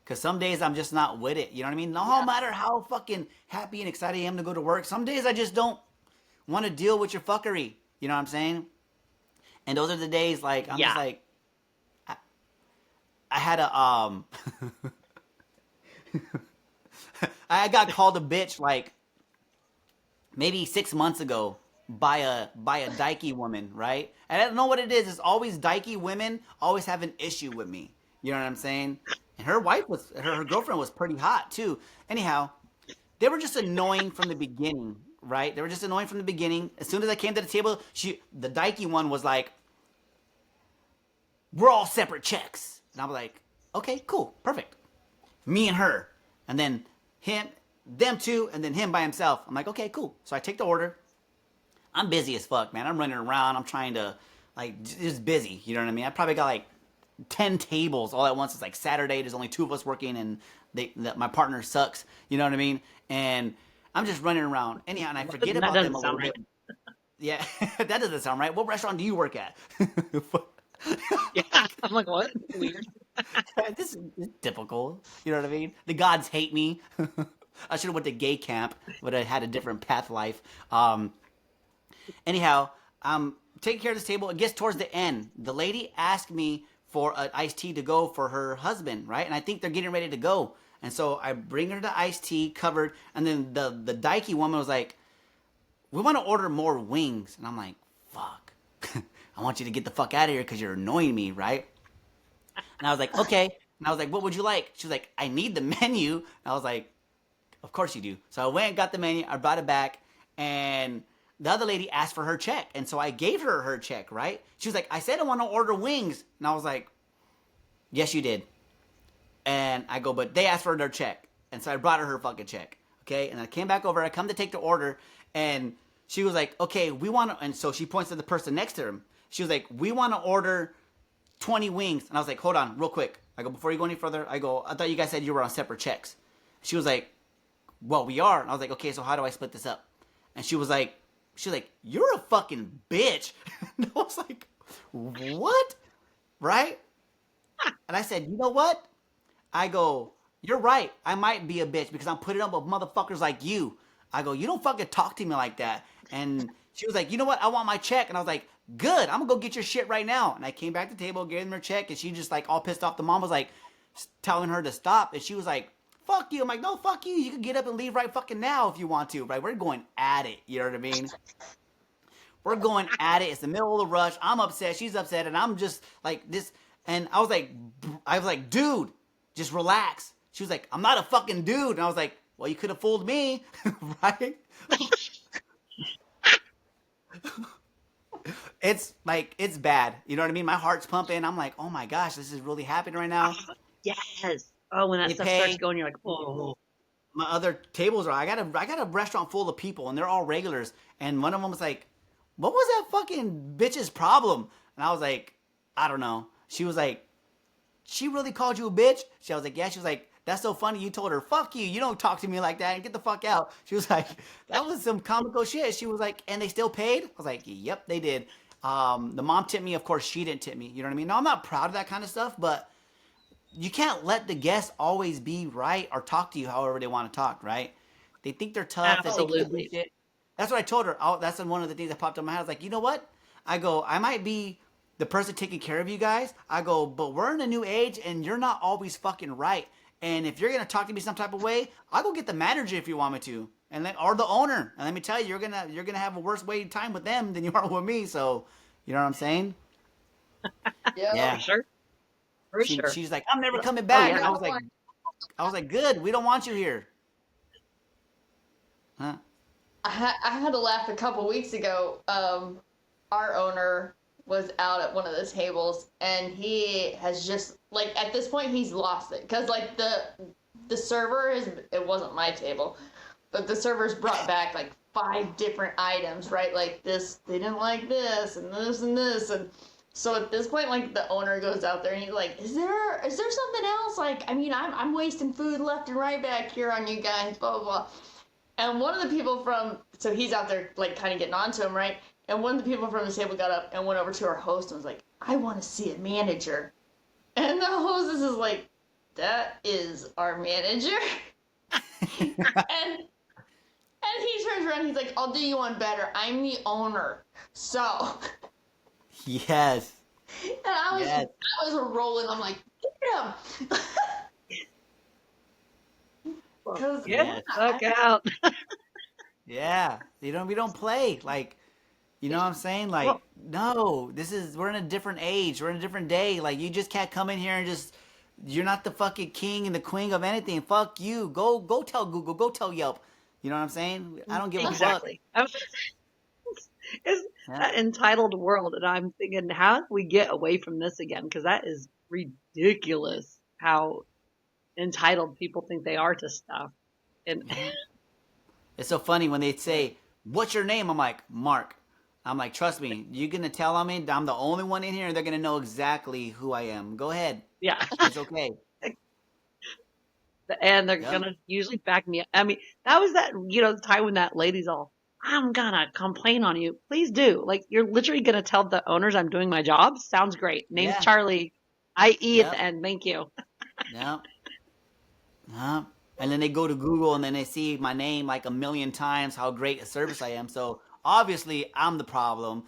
Because some days I'm just not with it. You know what I mean? No matter how fucking happy and excited I am to go to work, some days I just don't want to deal with your fuckery. You know what I'm saying? And those are the days like I'm just like I had a I got called a bitch like maybe 6 months ago by a dykey woman, right? And I don't know what it is. It's always dykey women always have an issue with me. You know what I'm saying? And her her girlfriend was pretty hot too. Anyhow, they were just annoying from the beginning, right? They were just annoying from the beginning. As soon as I came to the table, the dykey one was like, "We're all separate checks." And I'm like, okay, cool, perfect. Me and her. And then them two, and then him by himself. I'm like, okay, cool. So I take the order. I'm busy as fuck, man. I'm running around. I'm trying to, like, just busy. You know what I mean? I probably got, like, 10 tables all at once. It's like Saturday. There's only 2 of us working, and my partner sucks. You know what I mean? And I'm just running around. Anyhow, and I forget about them a little bit. Yeah, that doesn't sound right. What restaurant do you work at? Yeah, I'm like, what? Weird. This is typical. You know what I mean? The gods hate me. I should have went to gay camp, but I had a different path life. Anyhow, I'm taking care of this table. It gets towards the end. The lady asked me for an iced tea to go for her husband, right? And I think they're getting ready to go. And so I bring her the iced tea covered, and then the dykey woman was like, we want to order more wings. And I'm like, fuck. I want you to get the fuck out of here because you're annoying me, right? And I was like, okay. And I was like, what would you like? She was like, I need the menu. And I was like, of course you do. So I went and got the menu. I brought it back. And the other lady asked for her check. And so I gave her check, right? She was like, I said I want to order wings. And I was like, yes, you did. And I go, but they asked for their check. And so I brought her fucking check. Okay? And I came back over. I come to take the order. And she was like, okay, we want to. And so she points to the person next to him. She was like, we want to order 20 wings. And I was like, hold on, real quick. I go, before you go any further, I go, I thought you guys said you were on separate checks. She was like, well, we are. And I was like, okay, so how do I split this up? And she was like, you're a fucking bitch. And I was like, what? Right? And I said, you know what? I go, you're right. I might be a bitch because I'm putting up with motherfuckers like you. I go, you don't fucking talk to me like that. And she was like, you know what? I want my check. And I was like, good. I'm going to go get your shit right now. And I came back to the table, gave them her check. And she just like all pissed off. The mom was like telling her to stop. And she was like, fuck you. I'm like, no, fuck you. You can get up and leave right fucking now if you want to. Right? We're going at it. You know what I mean? We're going at it. It's the middle of the rush. I'm upset. She's upset. And I'm just like this. And I was like, dude, just relax. She was like, I'm not a fucking dude. And I was like, well, you could have fooled me. Right? It's like, it's bad. You know what I mean? My heart's pumping. I'm like, oh my gosh, this is really happening right now. Yes. Oh, when that stuff starts going, you're like, oh. My other tables are, I got a restaurant full of people and they're all regulars. And one of them was like, what was that fucking bitch's problem? And I was like, I don't know. She was like, she really called you a bitch? I was like, yeah. She was like, that's so funny. You told her, fuck you. You don't talk to me like that and get the fuck out. She was like, that was some comical shit. She was like, and they still paid? I was like, yep, they did. The mom tipped me. Of course, she didn't tip me. You know what I mean? No, I'm not proud of that kind of stuff, but you can't let the guests always be right or talk to you however they want to talk, right? They think they're tough. They think they can do Absolutely. shit. That's what I told her. That's one of the things that popped up in my head. I was like, you know what? I go, I might be the person taking care of you guys. I go, but we're in a new age and you're not always fucking right. And if you're gonna talk to me some type of way, I'll go get the manager if you want me to, and or the owner. And let me tell you, you're gonna have a worse waiting time with them than you are with me. So, you know what I'm saying? Yeah. Yeah. For sure. For sure. She's like, I'm never coming Oh, back. yeah. And I was like, good. We don't want you here. Huh? I had to laugh a couple weeks ago. Our owner was out at one of the tables, and he has just like at this point he's lost it because like the server is it wasn't my table, but the servers brought back like 5 different items, right? Like this, they didn't like this, and this, and this, and so at this point, like the owner goes out there and he's like, "Is there something else? Like, I mean, I'm wasting food left and right back here on you guys, blah blah blah." And one of the people so he's out there like kind of getting onto him, right? And one of the people from the table got up and went over to our host and was like, "I want to see a manager." And the hostess is like, "That is our manager." and he turns around, he's like, "I'll do you one better. I'm the owner." So, Yes. and I was rolling. I'm like, "Damn." Yeah, fuck out. Yeah. We don't play. Like, you know what I'm saying? Like, Well, no, we're in a different age. We're in a different day. Like, you just can't come in here and you're not the fucking king and the queen of anything. Fuck you. Go tell Google. Go tell Yelp. You know what I'm saying? I don't give a fuck. exactly. It's Yeah. that entitled world, and I'm thinking, how do we get away from this again? Because that is ridiculous. How entitled people think they are to stuff. And It's so funny when they say, "What's your name?" I'm like, "Mark." I'm like, "Trust me, you're gonna tell on me. I'm the only one in here, and they're gonna know exactly who I am. Go ahead. yeah, It's okay." and they're Yep. gonna usually back me up. I mean, that was the time when that lady's all, "I'm gonna complain on you." Please do. Like, you're literally gonna tell the owners I'm doing my job? Sounds great. Name's Yeah. Charlie. IE at the Yep. end. Thank you. Yep. Yep. And then they go to Google and then they see my name like a million times, how great a service I am. So obviously I'm the problem,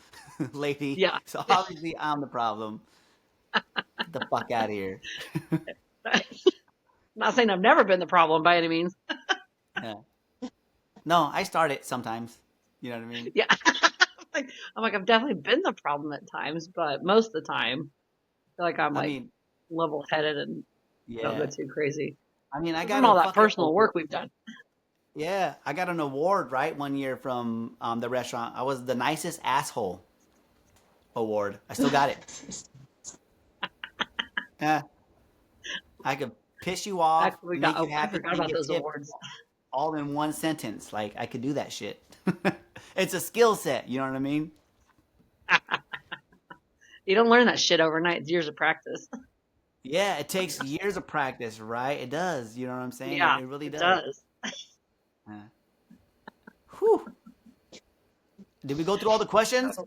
lady. Yeah. So obviously I'm the problem. Get the fuck out of here. Not saying I've never been the problem by any means. Yeah. No, I start it sometimes. You know what I mean? Yeah. I'm like, I've definitely been the problem at times, but most of the time, I feel like I'm I like mean, level headed and don't go yeah. too crazy. I mean, I got From all a that fucking personal work we've done. yeah, I got an award right one year from the restaurant. I was the nicest asshole award. I still got it. Yeah, I could piss you off, Actually, make you I happy, forgot and about get those tipped awards. all in one sentence. Like I could do that shit. It's a skill set. You know what I mean? You don't learn that shit overnight. It's years of practice. Yeah, it takes years of practice, right? It does. You know what I'm saying? Yeah, It really it does. does. Yeah. Whew. Did we go through all the questions?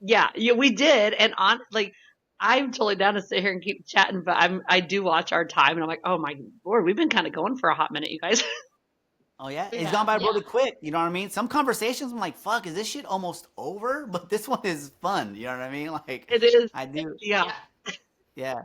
Yeah, we did. And I'm totally down to sit here and keep chatting, but I do watch our time and I'm like, oh my Lord, we've been kind of going for a hot minute, you guys. Oh yeah, it's Yeah, gone by yeah. really quick. You know what I mean? Some conversations, I'm like, "Fuck, is this shit almost over?" But this one is fun. You know what I mean? Like, It is. I do. Yeah. Yeah,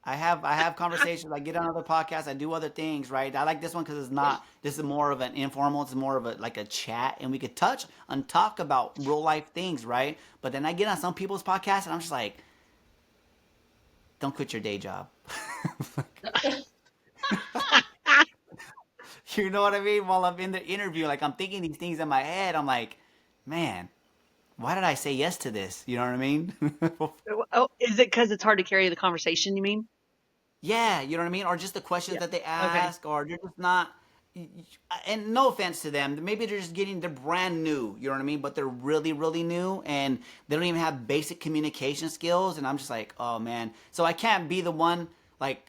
I have conversations. I get on other podcasts. I do other things. Right? I like this one because it's not. This is more of an informal. It's more of a chat, and we could touch and talk about real life things. Right? But then I get on some people's podcasts, and I'm just like, "Don't quit your day job." You know what I mean? While I'm in the interview, like I'm thinking these things in my head. I'm like, man, why did I say yes to this? You know what I mean? Oh, is it because it's hard to carry the conversation, you mean? Yeah, you know what I mean? Or just the questions Yeah. that they Okay. ask, or they're just not. And no offense to them, maybe they're brand new. You know what I mean? But they're really, really new, and they don't even have basic communication skills. And I'm just like, oh man. So I can't be the one like.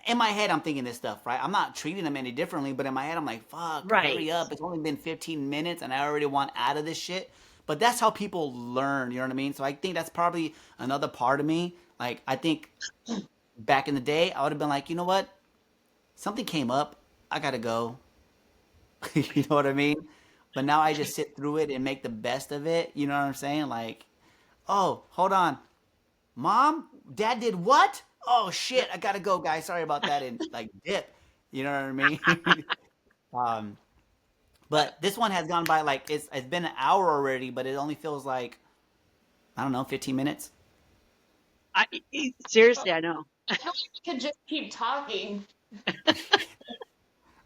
in my head, I'm thinking this stuff, right? I'm not treating them any differently, but in my head, I'm like, fuck, Right. hurry up. It's only been 15 minutes and I already want out of this shit. But that's how people learn, you know what I mean? So I think that's probably another part of me. Like, I think back in the day, I would have been like, you know what? Something came up. I gotta go. You know what I mean? But now I just sit through it and make the best of it. You know what I'm saying? Like, oh, hold on. Mom, Dad did what? Oh shit, I gotta go, guys. Sorry about that. And like dip. You know what I mean? um, but this one has gone by like it's been an hour already, but it only feels like I don't know, 15 minutes. Seriously, I know. I feel like we could just keep talking.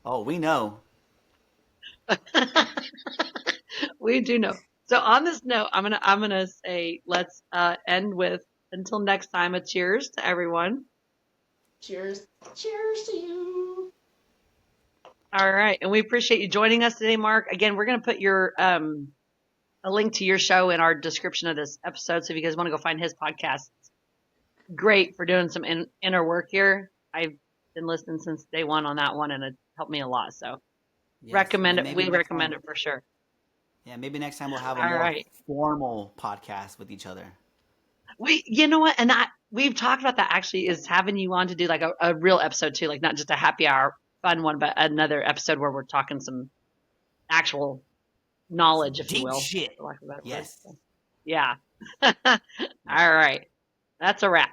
Oh, we know. We do know. So on this note, I'm gonna say let's end with until next time a cheers to everyone. Cheers. Cheers to you. All right, and we appreciate you joining us today, Mark. Again, we're gonna put your a link to your show in our description of this episode. So if you guys want to go find his podcast, great for doing some inner work here. I've been listening since day one on that one, and it helped me a lot. So Yes. recommend And it. maybe We next recommend time, it for sure. yeah, maybe next time we'll have a All more right. formal podcast with each other. You know what? And we've talked about that actually is having you on to do like a real episode too, like not just a happy hour fun one, but another episode where we're talking some actual knowledge, if you Deep will, shit. for lack of a better word. Yes. So, yeah. All right. That's a wrap.